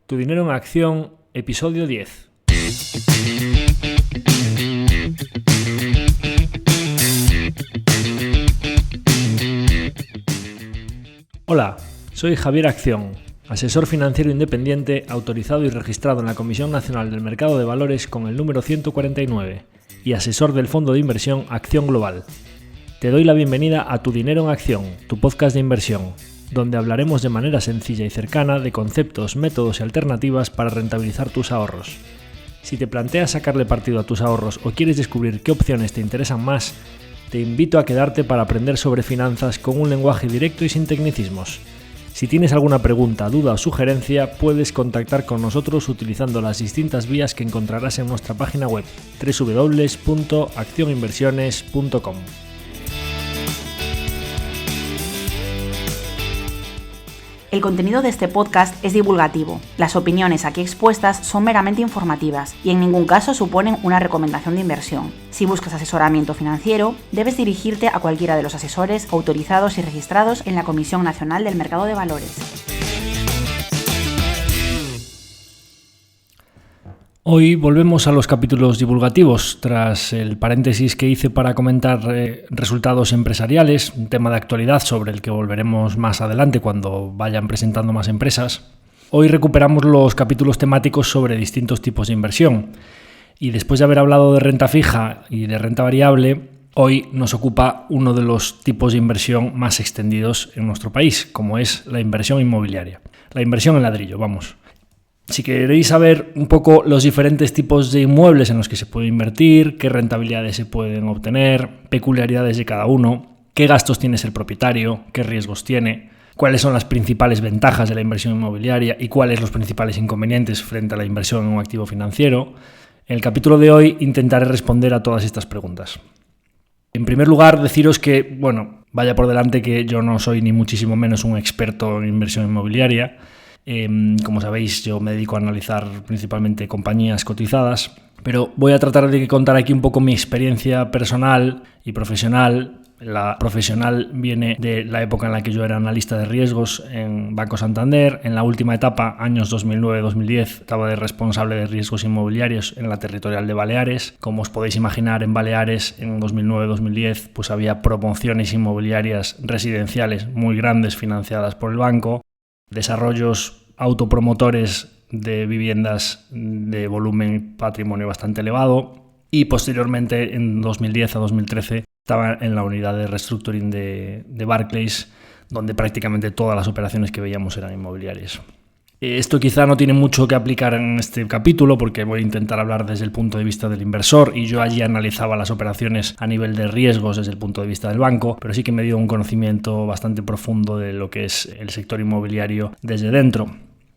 Tu dinero en acción, episodio 10. Hola, soy Javier Acción, asesor financiero independiente autorizado y registrado en la Comisión Nacional del Mercado de Valores con el número 149 y asesor del fondo de inversión Acción Global. Te doy la bienvenida a Tu dinero en acción, tu podcast de inversión, donde hablaremos de manera sencilla y cercana de conceptos, métodos y alternativas para rentabilizar tus ahorros. Si te planteas sacarle partido a tus ahorros o quieres descubrir qué opciones te interesan más, te invito a quedarte para aprender sobre finanzas con un lenguaje directo y sin tecnicismos. Si tienes alguna pregunta, duda o sugerencia, puedes contactar con nosotros utilizando las distintas vías que encontrarás en nuestra página web www.accioninversiones.com. El contenido de este podcast es divulgativo. Las opiniones aquí expuestas son meramente informativas y en ningún caso suponen una recomendación de inversión. Si buscas asesoramiento financiero, debes dirigirte a cualquiera de los asesores autorizados y registrados en la Comisión Nacional del Mercado de Valores. Hoy volvemos a los capítulos divulgativos, tras el paréntesis que hice para comentar resultados empresariales, un tema de actualidad sobre el que volveremos más adelante cuando vayan presentando más empresas. Hoy recuperamos los capítulos temáticos sobre distintos tipos de inversión y después de haber hablado de renta fija y de renta variable, hoy nos ocupa uno de los tipos de inversión más extendidos en nuestro país, como es la inversión inmobiliaria, la inversión en ladrillo, vamos. Si queréis saber un poco los diferentes tipos de inmuebles en los que se puede invertir, qué rentabilidades se pueden obtener, peculiaridades de cada uno, qué gastos tiene el propietario, qué riesgos tiene, cuáles son las principales ventajas de la inversión inmobiliaria y cuáles los principales inconvenientes frente a la inversión en un activo financiero, en el capítulo de hoy intentaré responder a todas estas preguntas. En primer lugar, deciros que, vaya por delante que yo no soy ni muchísimo menos un experto en inversión inmobiliaria. Como sabéis, yo me dedico a analizar principalmente compañías cotizadas, pero voy a tratar de contar aquí un poco mi experiencia personal y profesional. La profesional viene de la época en la que yo era analista de riesgos en Banco Santander. En la última etapa, años 2009-2010, estaba de responsable de riesgos inmobiliarios en la territorial de Baleares. Como os podéis imaginar, en Baleares en 2009-2010 pues había promociones inmobiliarias residenciales muy grandes financiadas por el banco, desarrollos autopromotores de viviendas de volumen y patrimonio bastante elevado y posteriormente en 2010 a 2013 estaba en la unidad de restructuring de Barclays, donde prácticamente todas las operaciones que veíamos eran inmobiliarias. Esto quizá no tiene mucho que aplicar en este capítulo porque voy a intentar hablar desde el punto de vista del inversor y yo allí analizaba las operaciones a nivel de riesgos desde el punto de vista del banco, pero sí que me dio un conocimiento bastante profundo de lo que es el sector inmobiliario desde dentro.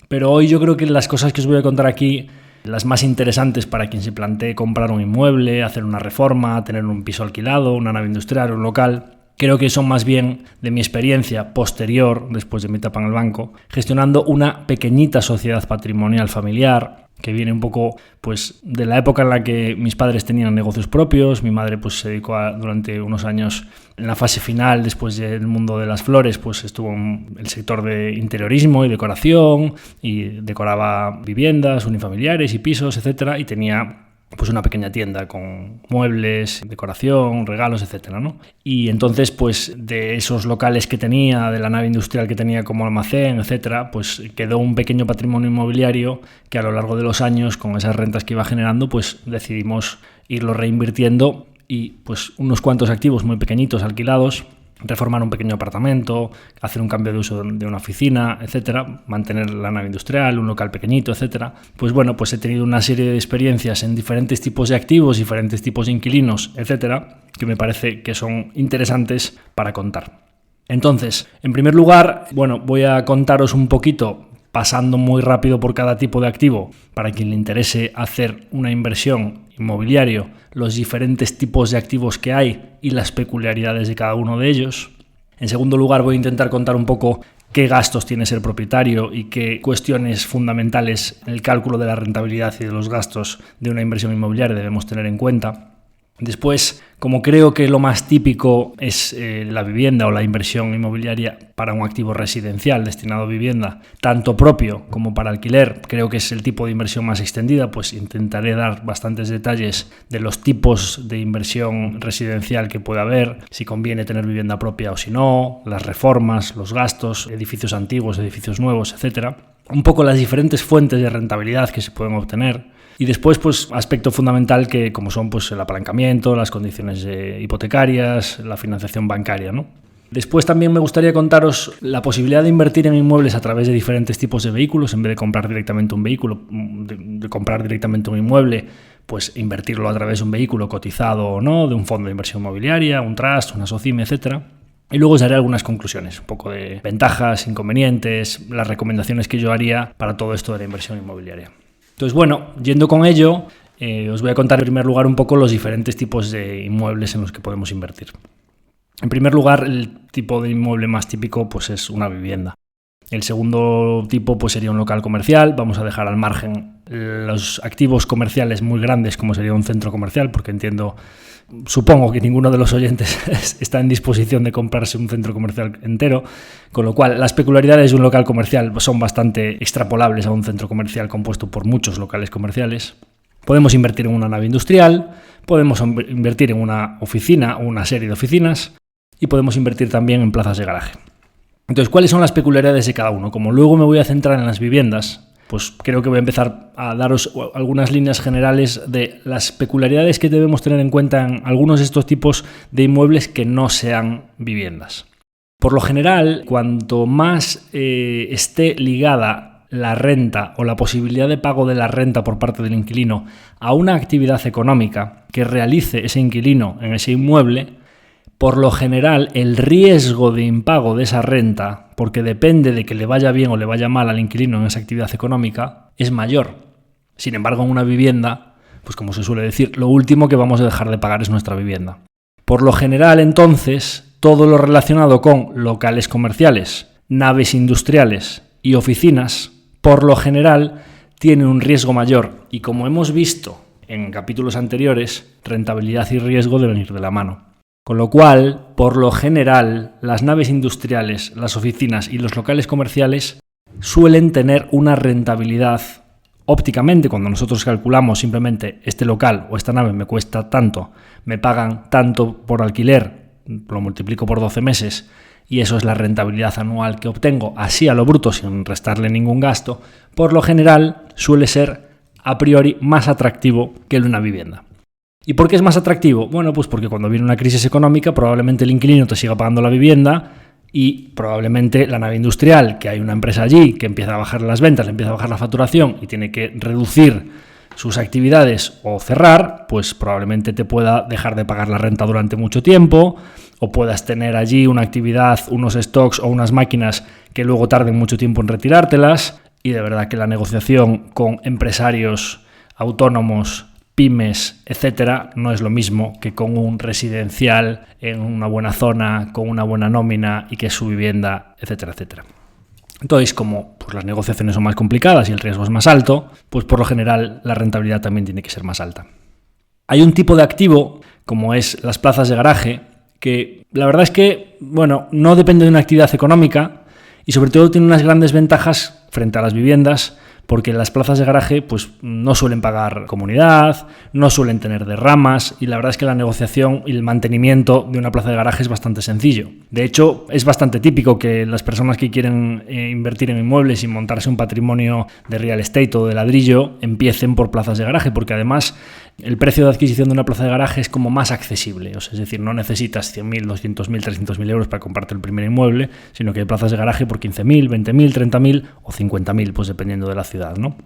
Pero hoy yo creo que las cosas que os voy a contar aquí, las más interesantes para quien se plantee comprar un inmueble, hacer una reforma, tener un piso alquilado, una nave industrial, un local, creo que son más bien de mi experiencia posterior, después de mi etapa en el banco, gestionando una pequeñita sociedad patrimonial familiar que viene un poco pues de la época en la que mis padres tenían negocios propios. Mi madre pues se dedicó durante unos años en la fase final, después del mundo de las flores, pues estuvo en el sector de interiorismo y decoración y decoraba viviendas unifamiliares y pisos, etcétera, y tenía pues una pequeña tienda con muebles, decoración, regalos, etcétera, ¿no? Y entonces, pues de esos locales que tenía, de la nave industrial que tenía como almacén, etcétera, pues quedó un pequeño patrimonio inmobiliario que a lo largo de los años, con esas rentas que iba generando, pues decidimos irlo reinvirtiendo y pues unos cuantos activos muy pequeñitos alquilados, reformar un pequeño apartamento, hacer un cambio de uso de una oficina, etcétera, mantener la nave industrial, un local pequeñito, etcétera. Pues he tenido una serie de experiencias en diferentes tipos de activos, diferentes tipos de inquilinos, etcétera, que me parece que son interesantes para contar. Entonces, en primer lugar, voy a contaros un poquito, pasando muy rápido por cada tipo de activo, para quien le interese hacer una inversión inmobiliaria, los diferentes tipos de activos que hay y las peculiaridades de cada uno de ellos. En segundo lugar, voy a intentar contar un poco qué gastos tiene ser propietario y qué cuestiones fundamentales en el cálculo de la rentabilidad y de los gastos de una inversión inmobiliaria debemos tener en cuenta. Después, como creo que lo más típico es la vivienda o la inversión inmobiliaria para un activo residencial destinado a vivienda, tanto propio como para alquiler, creo que es el tipo de inversión más extendida, pues intentaré dar bastantes detalles de los tipos de inversión residencial que puede haber, si conviene tener vivienda propia o si no, las reformas, los gastos, edificios antiguos, edificios nuevos, etcétera. Un poco las diferentes fuentes de rentabilidad que se pueden obtener. Y después, pues, aspecto fundamental que como son pues el apalancamiento, las condiciones hipotecarias, la financiación bancaria, ¿no? Después también me gustaría contaros la posibilidad de invertir en inmuebles a través de diferentes tipos de vehículos. En vez de comprar directamente un vehículo, de comprar directamente un inmueble, pues invertirlo a través de un vehículo cotizado o no, de un fondo de inversión inmobiliaria, un trust, una SOCIMI, etcétera. Y luego os daré algunas conclusiones, un poco de ventajas, inconvenientes, las recomendaciones que yo haría para todo esto de la inversión inmobiliaria. Entonces, bueno, yendo con ello, os voy a contar en primer lugar un poco los diferentes tipos de inmuebles en los que podemos invertir. En primer lugar, el tipo de inmueble más típico pues es una vivienda. El segundo tipo pues sería un local comercial. Vamos a dejar al margen los activos comerciales muy grandes como sería un centro comercial, porque supongo que ninguno de los oyentes está en disposición de comprarse un centro comercial entero, con lo cual las peculiaridades de un local comercial son bastante extrapolables a un centro comercial compuesto por muchos locales comerciales. Podemos invertir en una nave industrial, podemos invertir en una oficina o una serie de oficinas y podemos invertir también en plazas de garaje. Entonces, ¿cuáles son las peculiaridades de cada uno? Como luego me voy a centrar en las viviendas, pues creo que voy a empezar a daros algunas líneas generales de las peculiaridades que debemos tener en cuenta en algunos de estos tipos de inmuebles que no sean viviendas. Por lo general, cuanto más esté ligada la renta o la posibilidad de pago de la renta por parte del inquilino a una actividad económica que realice ese inquilino en ese inmueble, por lo general el riesgo de impago de esa renta, porque depende de que le vaya bien o le vaya mal al inquilino en esa actividad económica, es mayor. Sin embargo, en una vivienda, pues como se suele decir, lo último que vamos a dejar de pagar es nuestra vivienda. Por lo general, entonces, todo lo relacionado con locales comerciales, naves industriales y oficinas, por lo general, tiene un riesgo mayor. Y como hemos visto en capítulos anteriores, rentabilidad y riesgo deben ir de la mano. Con lo cual, por lo general, las naves industriales, las oficinas y los locales comerciales suelen tener una rentabilidad ópticamente. Cuando nosotros calculamos simplemente este local o esta nave me cuesta tanto, me pagan tanto por alquiler, lo multiplico por 12 meses y eso es la rentabilidad anual que obtengo, así a lo bruto sin restarle ningún gasto, por lo general suele ser a priori más atractivo que el de una vivienda. ¿Y por qué es más atractivo? Bueno, pues porque cuando viene una crisis económica probablemente el inquilino te siga pagando la vivienda y probablemente la nave industrial, que hay una empresa allí que empieza a bajar las ventas, le empieza a bajar la facturación y tiene que reducir sus actividades o cerrar, pues probablemente te pueda dejar de pagar la renta durante mucho tiempo o puedas tener allí una actividad, unos stocks o unas máquinas que luego tarden mucho tiempo en retirártelas y de verdad que la negociación con empresarios autónomos, pymes, etcétera, no es lo mismo que con un residencial en una buena zona, con una buena nómina y que es su vivienda, etcétera, etcétera. Entonces, como pues, las negociaciones son más complicadas y el riesgo es más alto, pues por lo general la rentabilidad también tiene que ser más alta. Hay un tipo de activo, como es las plazas de garaje, que la verdad es que, bueno, no depende de una actividad económica y sobre todo tiene unas grandes ventajas frente a las viviendas, porque las plazas de garaje pues, no suelen pagar comunidad, no suelen tener derramas y la verdad es que la negociación y el mantenimiento de una plaza de garaje es bastante sencillo. De hecho, es bastante típico que las personas que quieren invertir en inmuebles y montarse un patrimonio de real estate o de ladrillo empiecen por plazas de garaje, porque además el precio de adquisición de una plaza de garaje es como más accesible. O sea, es decir, no necesitas 100.000, 200.000, 300.000 euros para comprarte el primer inmueble, sino que hay plazas de garaje por 15.000, 20.000, 30.000 o 50.000, pues dependiendo de la ciudad, ¿no?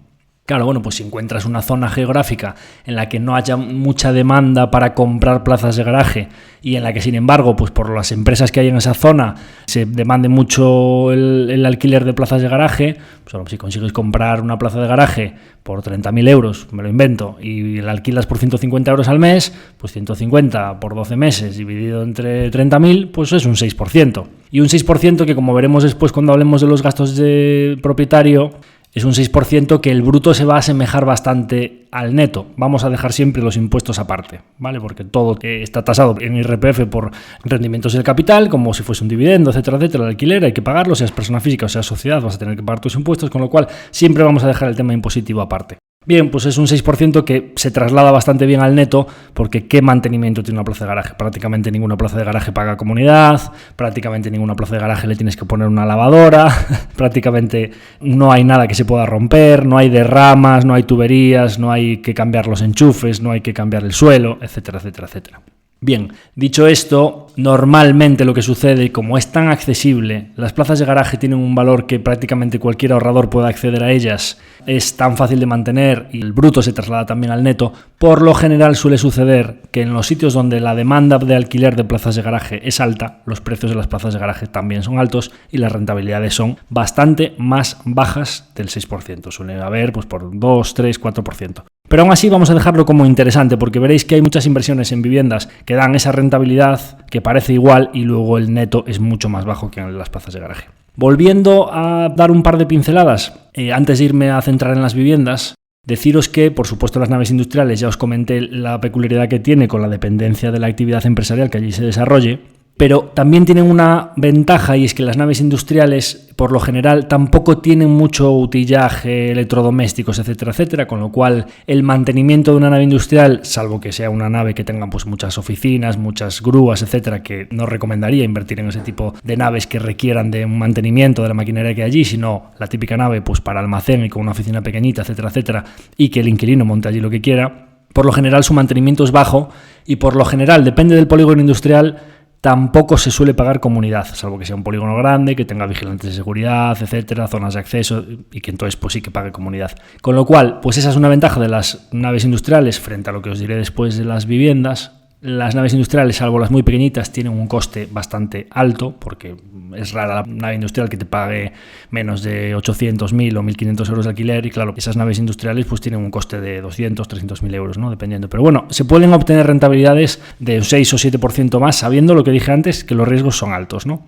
Claro, bueno, pues si encuentras una zona geográfica en la que no haya mucha demanda para comprar plazas de garaje y en la que, sin embargo, pues por las empresas que hay en esa zona se demande mucho el alquiler de plazas de garaje, pues bueno, si consigues comprar una plaza de garaje por 30.000 euros, me lo invento, y la alquilas por 150 euros al mes, pues 150 por 12 meses dividido entre 30.000, pues es un 6%. Y un 6% que, como veremos después cuando hablemos de los gastos de propietario, es un 6% que el bruto se va a asemejar bastante al neto. Vamos a dejar siempre los impuestos aparte, ¿vale? Porque todo está tasado en IRPF por rendimientos del capital, como si fuese un dividendo, etcétera, etcétera. El alquiler hay que pagarlo, seas persona física o seas sociedad, vas a tener que pagar tus impuestos, con lo cual siempre vamos a dejar el tema impositivo aparte. Bien, pues es un 6% que se traslada bastante bien al neto, porque ¿qué mantenimiento tiene una plaza de garaje? Prácticamente ninguna plaza de garaje paga comunidad, prácticamente ninguna plaza de garaje le tienes que poner una lavadora, prácticamente no hay nada que se pueda romper, no hay derramas, no hay tuberías, no hay que cambiar los enchufes, no hay que cambiar el suelo, etcétera, etcétera, etcétera. Bien, dicho esto, normalmente lo que sucede, como es tan accesible, las plazas de garaje tienen un valor que prácticamente cualquier ahorrador puede acceder a ellas, es tan fácil de mantener y el bruto se traslada también al neto, por lo general suele suceder que en los sitios donde la demanda de alquiler de plazas de garaje es alta, los precios de las plazas de garaje también son altos y las rentabilidades son bastante más bajas del 6%, suele haber pues por 2, 3, 4%. Pero aún así vamos a dejarlo como interesante porque veréis que hay muchas inversiones en viviendas que dan esa rentabilidad que parece igual y luego el neto es mucho más bajo que en las plazas de garaje. Volviendo a dar un par de pinceladas, antes de irme a centrar en las viviendas, deciros que, por supuesto, las naves industriales, ya os comenté la peculiaridad que tiene con la dependencia de la actividad empresarial que allí se desarrolle, pero también tienen una ventaja y es que las naves industriales, por lo general, tampoco tienen mucho utillaje, electrodomésticos, etcétera, etcétera, con lo cual el mantenimiento de una nave industrial, salvo que sea una nave que tenga pues muchas oficinas, muchas grúas, etcétera, que no recomendaría invertir en ese tipo de naves que requieran de un mantenimiento de la maquinaria que hay allí, sino la típica nave pues para almacén y con una oficina pequeñita, etcétera, etcétera, y que el inquilino monte allí lo que quiera. Por lo general su mantenimiento es bajo y por lo general, depende del polígono industrial, tampoco se suele pagar comunidad, salvo que sea un polígono grande, que tenga vigilantes de seguridad, etcétera, zonas de acceso y que entonces pues sí que pague comunidad. Con lo cual, pues esa es una ventaja de las naves industriales frente a lo que os diré después de las viviendas. Las naves industriales, salvo las muy pequeñitas, tienen un coste bastante alto porque es rara la nave industrial que te pague menos de 800.000 o 1.500 euros de alquiler y claro, esas naves industriales pues tienen un coste de 200, 300.000 euros, ¿no? Dependiendo. Pero bueno, se pueden obtener rentabilidades de un 6 o 7% más sabiendo lo que dije antes, que los riesgos son altos, ¿no?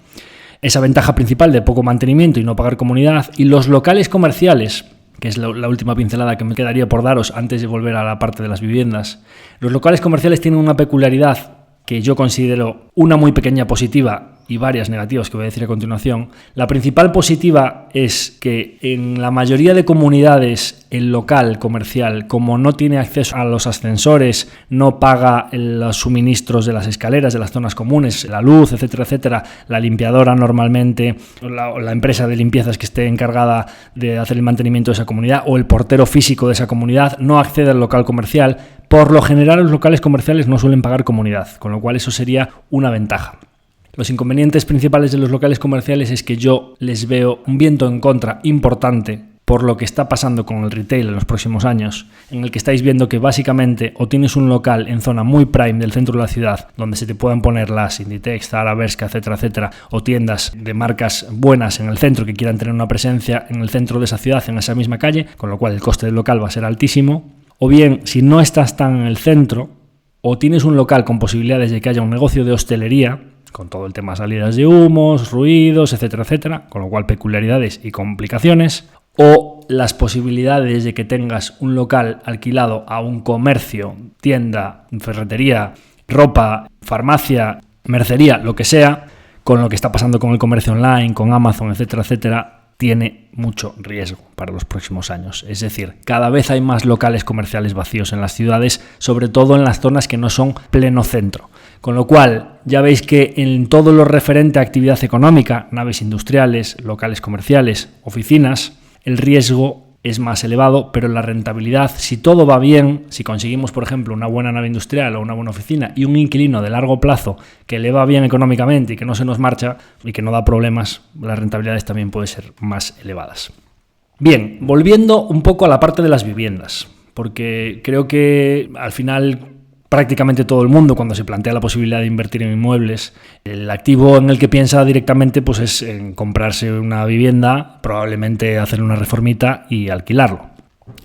Esa ventaja principal de poco mantenimiento y no pagar comunidad y los locales comerciales, que es la última pincelada que me quedaría por daros antes de volver a la parte de las viviendas. Los locales comerciales tienen una peculiaridad que yo considero una muy pequeña positiva y varias negativas que voy a decir a continuación. La principal positiva es que en la mayoría de comunidades el local comercial, como no tiene acceso a los ascensores, no paga los suministros de las escaleras, de las zonas comunes, la luz, etcétera, etcétera, la limpiadora normalmente, la empresa de limpiezas que esté encargada de hacer el mantenimiento de esa comunidad o el portero físico de esa comunidad no accede al local comercial. Por lo general los locales comerciales no suelen pagar comunidad, con lo cual eso sería una ventaja. Los inconvenientes principales de los locales comerciales es que yo les veo un viento en contra importante por lo que está pasando con el retail en los próximos años, en el que estáis viendo que básicamente o tienes un local en zona muy prime del centro de la ciudad, donde se te puedan poner las Inditex, Zara, Bershka, etcétera, etcétera, o tiendas de marcas buenas en el centro que quieran tener una presencia en el centro de esa ciudad, en esa misma calle, con lo cual el coste del local va a ser altísimo. O bien, si no estás tan en el centro, o tienes un local con posibilidades de que haya un negocio de hostelería, con todo el tema de salidas de humos, ruidos, etcétera, etcétera, con lo cual peculiaridades y complicaciones, o las posibilidades de que tengas un local alquilado a un comercio, tienda, ferretería, ropa, farmacia, mercería, lo que sea, con lo que está pasando con el comercio online, con Amazon, etcétera, etcétera, tiene mucho riesgo para los próximos años. Es decir, cada vez hay más locales comerciales vacíos en las ciudades, sobre todo en las zonas que no son pleno centro. Con lo cual, ya veis que en todo lo referente a actividad económica, naves industriales, locales comerciales, oficinas, el riesgo es más elevado, pero la rentabilidad, si todo va bien, si conseguimos, por ejemplo, una buena nave industrial o una buena oficina y un inquilino de largo plazo que le va bien económicamente y que no se nos marcha y que no da problemas, las rentabilidades también pueden ser más elevadas. Bien, volviendo un poco a la parte de las viviendas, porque creo que al final prácticamente todo el mundo, cuando se plantea la posibilidad de invertir en inmuebles, el activo en el que piensa directamente pues es en comprarse una vivienda, probablemente hacer una reformita y alquilarlo.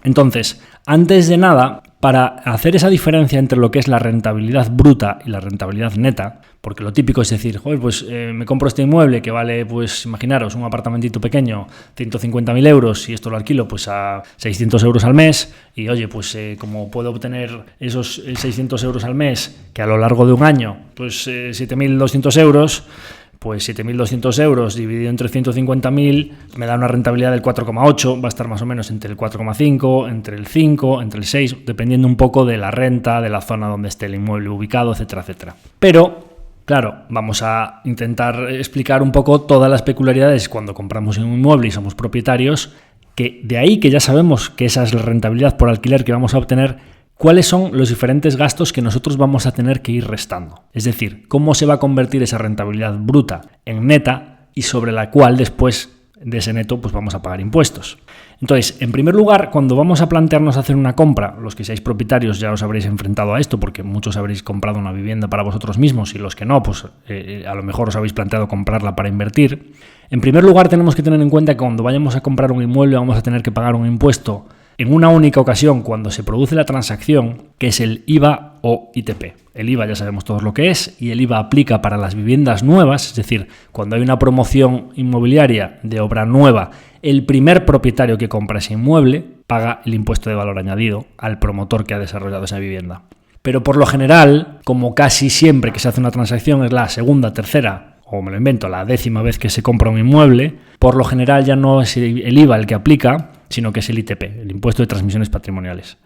Entonces, antes de nada, Para hacer esa diferencia entre lo que es la rentabilidad bruta y la rentabilidad neta, porque lo típico es decir, joder, pues me compro este inmueble que vale, pues imaginaros, un apartamentito pequeño, 150.000 euros, y esto lo alquilo pues a 600 euros al mes, y oye, pues como puedo obtener esos 600 euros al mes, que a lo largo de un año, pues 7.200 euros, pues 7.200 euros dividido entre 150.000 me da una rentabilidad del 4,8, va a estar más o menos entre el 4,5, entre el 5, entre el 6, dependiendo un poco de la renta, de la zona donde esté el inmueble ubicado, etcétera, etcétera. Pero, claro, vamos a intentar explicar un poco todas las peculiaridades cuando compramos un inmueble y somos propietarios, que de ahí que ya sabemos que esa es la rentabilidad por alquiler que vamos a obtener, ¿cuáles son los diferentes gastos que nosotros vamos a tener que ir restando? Es decir, cómo se va a convertir esa rentabilidad bruta en neta y sobre la cual después de ese neto pues vamos a pagar impuestos. Entonces, en primer lugar, cuando vamos a plantearnos hacer una compra, los que seáis propietarios ya os habréis enfrentado a esto porque muchos habréis comprado una vivienda para vosotros mismos y los que no, pues a lo mejor os habéis planteado comprarla para invertir. En primer lugar, tenemos que tener en cuenta que cuando vayamos a comprar un inmueble vamos a tener que pagar un impuesto en una única ocasión cuando se produce la transacción, que es el IVA o ITP. El IVA ya sabemos todos lo que es, y el IVA aplica para las viviendas nuevas, es decir, cuando hay una promoción inmobiliaria de obra nueva, el primer propietario que compra ese inmueble paga el impuesto de valor añadido al promotor que ha desarrollado esa vivienda. Pero por lo general, como casi siempre que se hace una transacción es la segunda, tercera, o me lo invento, la 10ª vez que se compra un inmueble, por lo general ya no es el IVA el que aplica, sino que es el ITP, el impuesto de transmisiones patrimoniales.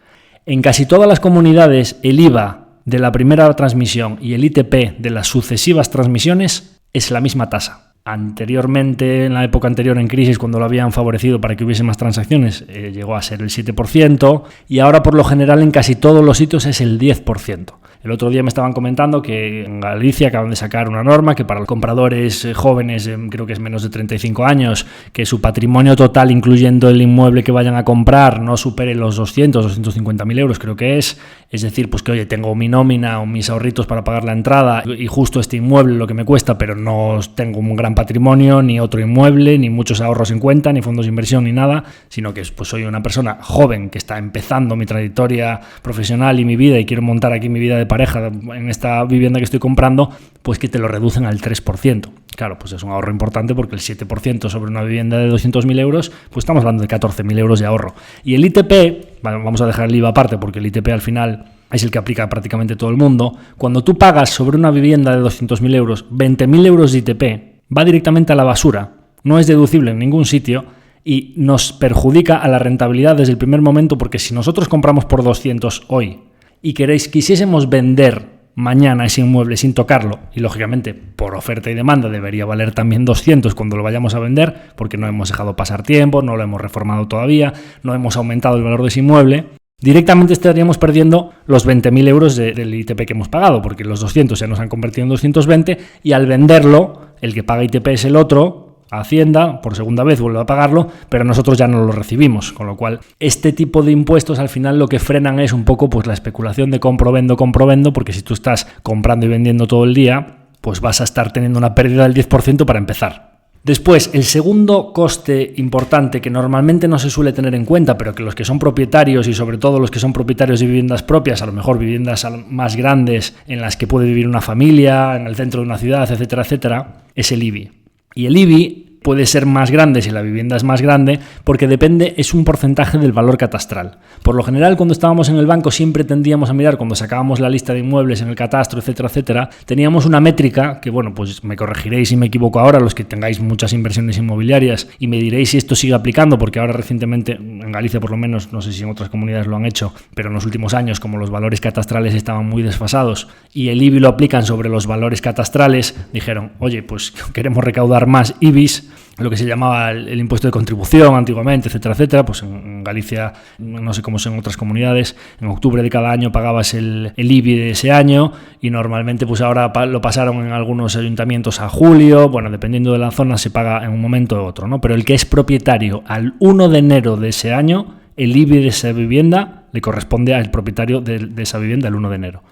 En casi todas las comunidades, el IVA de la primera transmisión y el ITP de las sucesivas transmisiones es la misma tasa. Anteriormente, en la época anterior en crisis, cuando lo habían favorecido para que hubiese más transacciones, llegó a ser el 7%, y ahora por lo general en casi todos los sitios es el 10%. El otro día me estaban comentando que en Galicia acaban de sacar una norma que para los compradores jóvenes, creo que es menos de 35 años, que su patrimonio total, incluyendo el inmueble que vayan a comprar, no supere los 250.000 euros, creo que es. Es decir, pues que oye, tengo mi nómina o mis ahorritos para pagar la entrada y justo este inmueble lo que me cuesta, pero no tengo un gran patrimonio, ni otro inmueble, ni muchos ahorros en cuenta, ni fondos de inversión, ni nada, sino que pues soy una persona joven que está empezando mi trayectoria profesional y mi vida y quiero montar aquí mi vida de pareja en esta vivienda que estoy comprando, pues que te lo reducen al 3%. Claro, pues es un ahorro importante porque el 7% sobre una vivienda de 200.000 euros, pues estamos hablando de 14.000 euros de ahorro. Y el ITP, vamos a dejar el IVA aparte porque el ITP al final es el que aplica a prácticamente todo el mundo. Cuando tú pagas sobre una vivienda de 200.000 euros, 20.000 euros de ITP, va directamente a la basura, no es deducible en ningún sitio y nos perjudica a la rentabilidad desde el primer momento porque si nosotros compramos por 200 hoy y quisiésemos vender mañana ese inmueble sin tocarlo, y lógicamente por oferta y demanda debería valer también 200 cuando lo vayamos a vender, porque no hemos dejado pasar tiempo, no lo hemos reformado todavía, no hemos aumentado el valor de ese inmueble, directamente estaríamos perdiendo los 20.000 euros del ITP que hemos pagado, porque los 200 ya nos han convertido en 220, y al venderlo, el que paga ITP es el otro, Hacienda, por segunda vez vuelve a pagarlo, pero nosotros ya no lo recibimos, con lo cual este tipo de impuestos al final lo que frenan es un poco pues la especulación de compro-vendo, porque si tú estás comprando y vendiendo todo el día, pues vas a estar teniendo una pérdida del 10% para empezar. Después, el segundo coste importante que normalmente no se suele tener en cuenta, pero que los que son propietarios y sobre todo los que son propietarios de viviendas propias, a lo mejor viviendas más grandes en las que puede vivir una familia, en el centro de una ciudad, etcétera, etcétera, es el IBI. Y el IBI puede ser más grande si la vivienda es más grande porque es un porcentaje del valor catastral. Por lo general, cuando estábamos en el banco siempre tendíamos a mirar, cuando sacábamos la lista de inmuebles en el catastro, etcétera, etcétera, teníamos una métrica que, bueno, pues me corregiréis si me equivoco ahora, los que tengáis muchas inversiones inmobiliarias, y me diréis si esto sigue aplicando, porque ahora recientemente, en Galicia por lo menos, no sé si en otras comunidades lo han hecho, pero en los últimos años, como los valores catastrales estaban muy desfasados y el IBI lo aplican sobre los valores catastrales, dijeron, oye, pues queremos recaudar más IBIs, lo que se llamaba el impuesto de contribución antiguamente, etcétera, etcétera. Pues en Galicia, no sé cómo son en otras comunidades, en octubre de cada año pagabas el IBI de ese año y normalmente pues ahora lo pasaron en algunos ayuntamientos a julio, bueno, dependiendo de la zona se paga en un momento u otro, ¿no? Pero el que es propietario al 1 de enero de ese año, el IBI de esa vivienda le corresponde al propietario de esa vivienda el 1 de enero.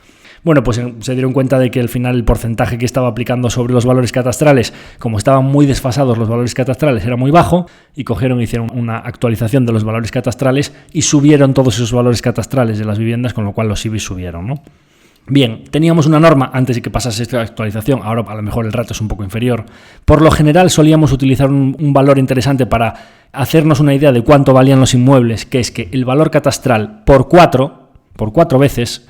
Bueno, pues se dieron cuenta de que al final el porcentaje que estaba aplicando sobre los valores catastrales, como estaban muy desfasados los valores catastrales, era muy bajo, y cogieron e hicieron una actualización de los valores catastrales y subieron todos esos valores catastrales de las viviendas, con lo cual los IBIs subieron, ¿no? Bien, teníamos una norma antes de que pasase esta actualización, ahora a lo mejor el rato es un poco inferior. Por lo general solíamos utilizar un valor interesante para hacernos una idea de cuánto valían los inmuebles, que es que el valor catastral por cuatro veces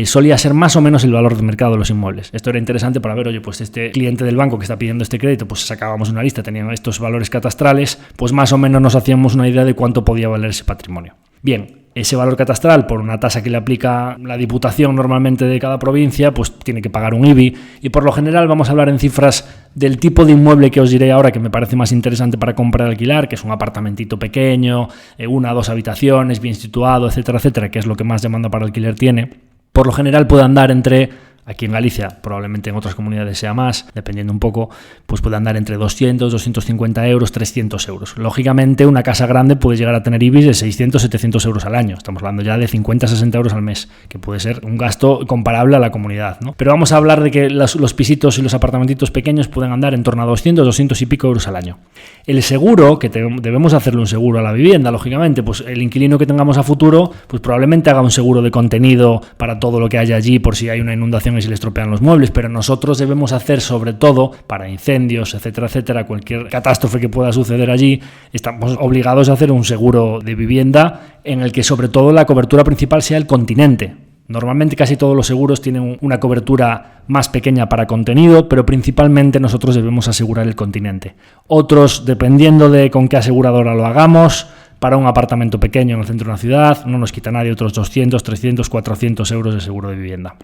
solía ser más o menos el valor de mercado de los inmuebles. Esto era interesante para ver, oye, pues este cliente del banco que está pidiendo este crédito, pues sacábamos una lista, tenían estos valores catastrales, pues más o menos nos hacíamos una idea de cuánto podía valer ese patrimonio. Bien, ese valor catastral, por una tasa que le aplica la Diputación normalmente de cada provincia, pues tiene que pagar un IBI, y por lo general vamos a hablar en cifras del tipo de inmueble que os diré ahora, que me parece más interesante para comprar y alquilar, que es un apartamentito pequeño, 1 o 2 habitaciones, bien situado, etcétera, etcétera, que es lo que más demanda para alquiler tiene. Por lo general puede andar entre, aquí en Galicia, probablemente en otras comunidades sea más, dependiendo un poco, pues puede andar entre 200, 250 euros, 300 euros. Lógicamente, una casa grande puede llegar a tener IBIs de 600, 700 euros al año. Estamos hablando ya de 50, 60 euros al mes, que puede ser un gasto comparable a la comunidad, ¿no? Pero vamos a hablar de que los pisitos y los apartamentitos pequeños pueden andar en torno a 200, 200 y pico euros al año. El seguro, que debemos hacerle un seguro a la vivienda, lógicamente, pues el inquilino que tengamos a futuro, pues probablemente haga un seguro de contenido para todo lo que haya allí, por si hay una inundación y se le estropean los muebles, pero nosotros debemos hacer, sobre todo para incendios, etcétera, etcétera, cualquier catástrofe que pueda suceder allí, estamos obligados a hacer un seguro de vivienda en el que sobre todo la cobertura principal sea el continente. Normalmente casi todos los seguros tienen una cobertura más pequeña para contenido, pero principalmente nosotros debemos asegurar el continente. Otros, dependiendo de con qué aseguradora lo hagamos, para un apartamento pequeño en el centro de una ciudad, no nos quita nadie otros 200, 300, 400 euros de seguro de vivienda.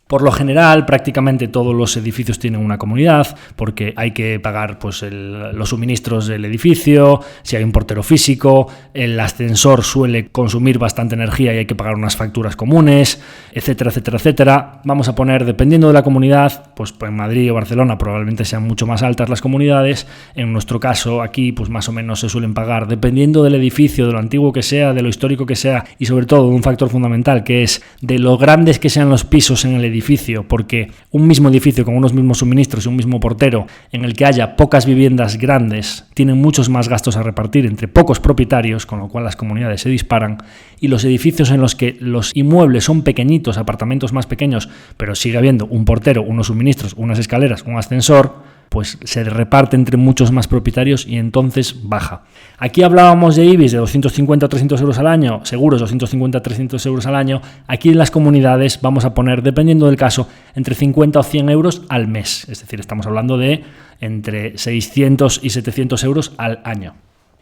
Por lo general, prácticamente todos los edificios tienen una comunidad, porque hay que pagar pues, los suministros del edificio, si hay un portero físico, el ascensor suele consumir bastante energía y hay que pagar unas facturas comunes, etcétera, etcétera, etcétera. Vamos a poner, dependiendo de la comunidad, pues en Madrid o Barcelona probablemente sean mucho más altas las comunidades. En nuestro caso, aquí, pues más o menos se suelen pagar, dependiendo del edificio, de lo antiguo que sea, de lo histórico que sea, y sobre todo de un factor fundamental, que es de lo grandes que sean los pisos en el edificio, porque un mismo edificio con unos mismos suministros y un mismo portero en el que haya pocas viviendas grandes tienen muchos más gastos a repartir entre pocos propietarios, con lo cual las comunidades se disparan, y los edificios en los que los inmuebles son pequeñitos, apartamentos más pequeños, pero sigue habiendo un portero, unos suministros, unas escaleras, un ascensor, pues se reparte entre muchos más propietarios y entonces baja. Aquí hablábamos de IBIs de 250 o 300 euros al año, seguros 250 a 300 euros al año. Aquí en las comunidades vamos a poner, dependiendo del caso, entre 50 o 100 euros al mes. Es decir, estamos hablando de entre 600 y 700 euros al año.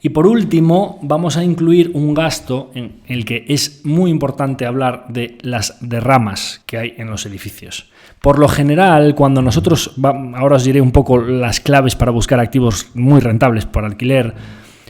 Y por último, vamos a incluir un gasto en el que es muy importante hablar de las derramas que hay en los edificios. Por lo general, cuando nosotros, ahora os diré un poco las claves para buscar activos muy rentables para alquiler.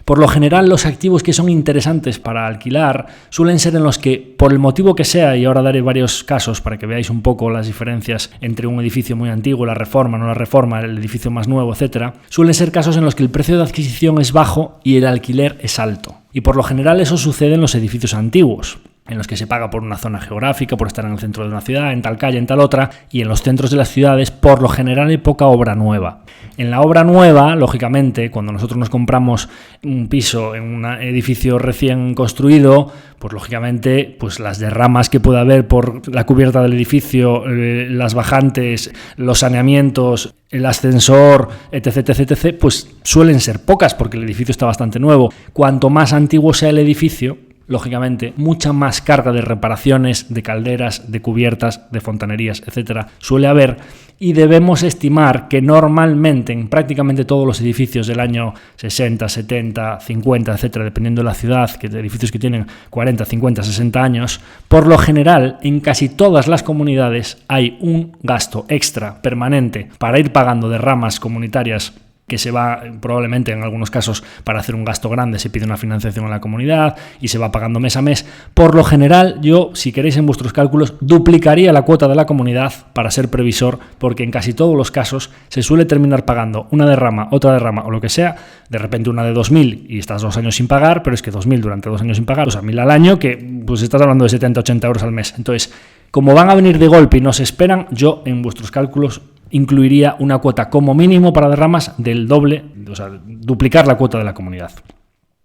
Por lo general, los activos que son interesantes para alquilar suelen ser en los que, por el motivo que sea, y ahora daré varios casos para que veáis un poco las diferencias entre un edificio muy antiguo, la reforma, no la reforma, el edificio más nuevo, etcétera, suelen ser casos en los que el precio de adquisición es bajo y el alquiler es alto. Y por lo general eso sucede en los edificios antiguos, en los que se paga por una zona geográfica, por estar en el centro de una ciudad, en tal calle, en tal otra, y en los centros de las ciudades, por lo general, hay poca obra nueva. En la obra nueva, lógicamente, cuando nosotros nos compramos un piso en un edificio recién construido, pues lógicamente, pues las derramas que pueda haber por la cubierta del edificio, las bajantes, los saneamientos, el ascensor, etc., etc., pues suelen ser pocas, porque el edificio está bastante nuevo. Cuanto más antiguo sea el edificio, lógicamente, mucha más carga de reparaciones, de calderas, de cubiertas, de fontanerías, etcétera, suele haber, y debemos estimar que normalmente en prácticamente todos los edificios del año 60, 70, 50, etcétera, dependiendo de la ciudad, que de edificios que tienen 40, 50, 60 años, por lo general, en casi todas las comunidades hay un gasto extra permanente para ir pagando derramas comunitarias, que se va, probablemente en algunos casos, para hacer un gasto grande se pide una financiación en la comunidad y se va pagando mes a mes. Por lo general, yo, si queréis en vuestros cálculos, duplicaría la cuota de la comunidad para ser previsor, porque en casi todos los casos se suele terminar pagando una derrama, otra derrama o lo que sea, de repente una de 2.000 y estás 2 años sin pagar, pero es que 2.000 durante 2 años sin pagar, o sea, 1.000 al año, que pues estás hablando de 70, 80 euros al mes. Entonces, como van a venir de golpe y nos esperan, yo en vuestros cálculos incluiría una cuota como mínimo para derramas del doble, o sea, duplicar la cuota de la comunidad.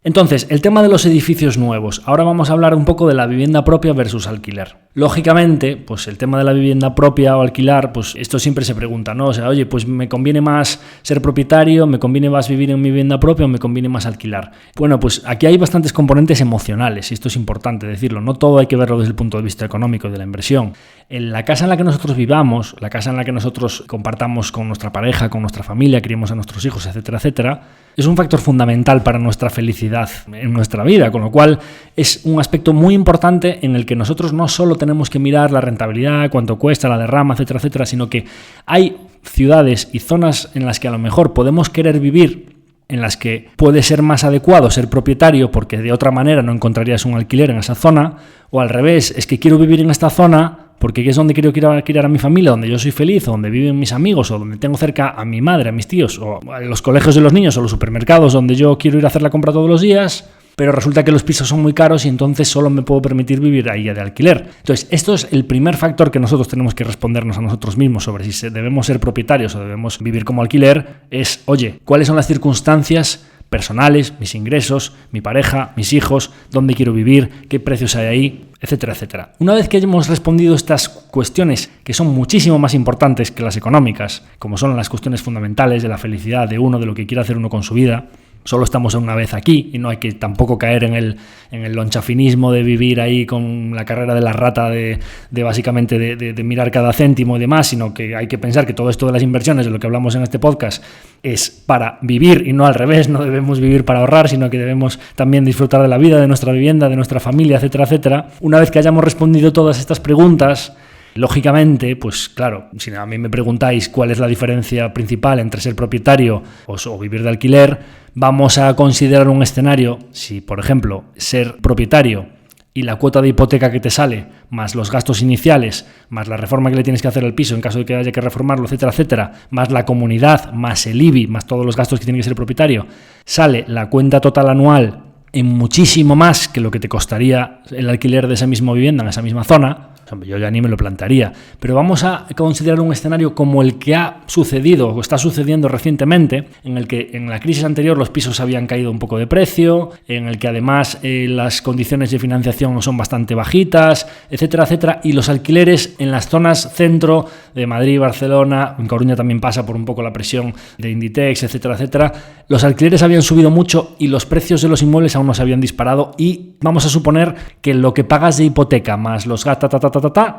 Entonces, el tema de los edificios nuevos. Ahora vamos a hablar un poco de la vivienda propia versus alquiler. Lógicamente, pues el tema de la vivienda propia o alquilar, pues esto siempre se pregunta, ¿no? O sea, oye, pues me conviene más ser propietario, me conviene más vivir en mi vivienda propia o me conviene más alquilar. Bueno, pues aquí hay bastantes componentes emocionales y esto es importante decirlo. No todo hay que verlo desde el punto de vista económico y de la inversión. En la casa en la que nosotros vivamos, la casa en la que nosotros compartamos con nuestra pareja, con nuestra familia, criemos a nuestros hijos, etcétera, etcétera, es un factor fundamental para nuestra felicidad en nuestra vida, con lo cual es un aspecto muy importante en el que nosotros no solo tenemos que mirar la rentabilidad, cuánto cuesta, la derrama, etcétera, etcétera, sino que hay ciudades y zonas en las que a lo mejor podemos querer vivir, en las que puede ser más adecuado ser propietario porque de otra manera no encontrarías un alquiler en esa zona, o al revés, es que quiero vivir en esta zona porque es donde quiero alquilar a mi familia, donde yo soy feliz, o donde viven mis amigos, o donde tengo cerca a mi madre, a mis tíos, o a los colegios de los niños, o los supermercados donde yo quiero ir a hacer la compra todos los días, pero resulta que los pisos son muy caros y entonces solo me puedo permitir vivir ahí de alquiler. Entonces, esto es el primer factor que nosotros tenemos que respondernos a nosotros mismos sobre si debemos ser propietarios o debemos vivir como alquiler, es, oye, ¿cuáles son las circunstancias personales, mis ingresos, mi pareja, mis hijos, dónde quiero vivir, qué precios hay ahí, etcétera, etcétera? Una vez que hayamos respondido estas cuestiones, que son muchísimo más importantes que las económicas, como son las cuestiones fundamentales de la felicidad de uno, de lo que quiere hacer uno con su vida, solo estamos una vez aquí y no hay que tampoco caer en el lonchafinismo de vivir ahí con la carrera de la rata de básicamente de mirar cada céntimo y demás, sino que hay que pensar que todo esto de las inversiones, de lo que hablamos en este podcast, es para vivir y no al revés. No debemos vivir para ahorrar, sino que debemos también disfrutar de la vida, de nuestra vivienda, de nuestra familia, etcétera, etcétera. Una vez que hayamos respondido todas estas preguntas, lógicamente, pues claro, si a mí me preguntáis cuál es la diferencia principal entre ser propietario o vivir de alquiler, vamos a considerar un escenario, si por ejemplo ser propietario y la cuota de hipoteca que te sale, más los gastos iniciales, más la reforma que le tienes que hacer al piso en caso de que haya que reformarlo, etcétera, etcétera, más la comunidad, más el IBI, más todos los gastos que tiene que ser propietario, sale la cuenta total anual en muchísimo más que lo que te costaría el alquiler de esa misma vivienda en esa misma zona. Yo ya ni me lo plantearía, pero vamos a considerar un escenario como el que ha sucedido o está sucediendo recientemente, en el que en la crisis anterior los pisos habían caído un poco de precio, en el que además las condiciones de financiación son bastante bajitas, etcétera, etcétera, y los alquileres en las zonas centro de Madrid, Barcelona, en Coruña también pasa por un poco la presión de Inditex, etcétera, etcétera, los alquileres habían subido mucho y los precios de los inmuebles aún no se habían disparado, y vamos a suponer que lo que pagas de hipoteca más los gastos,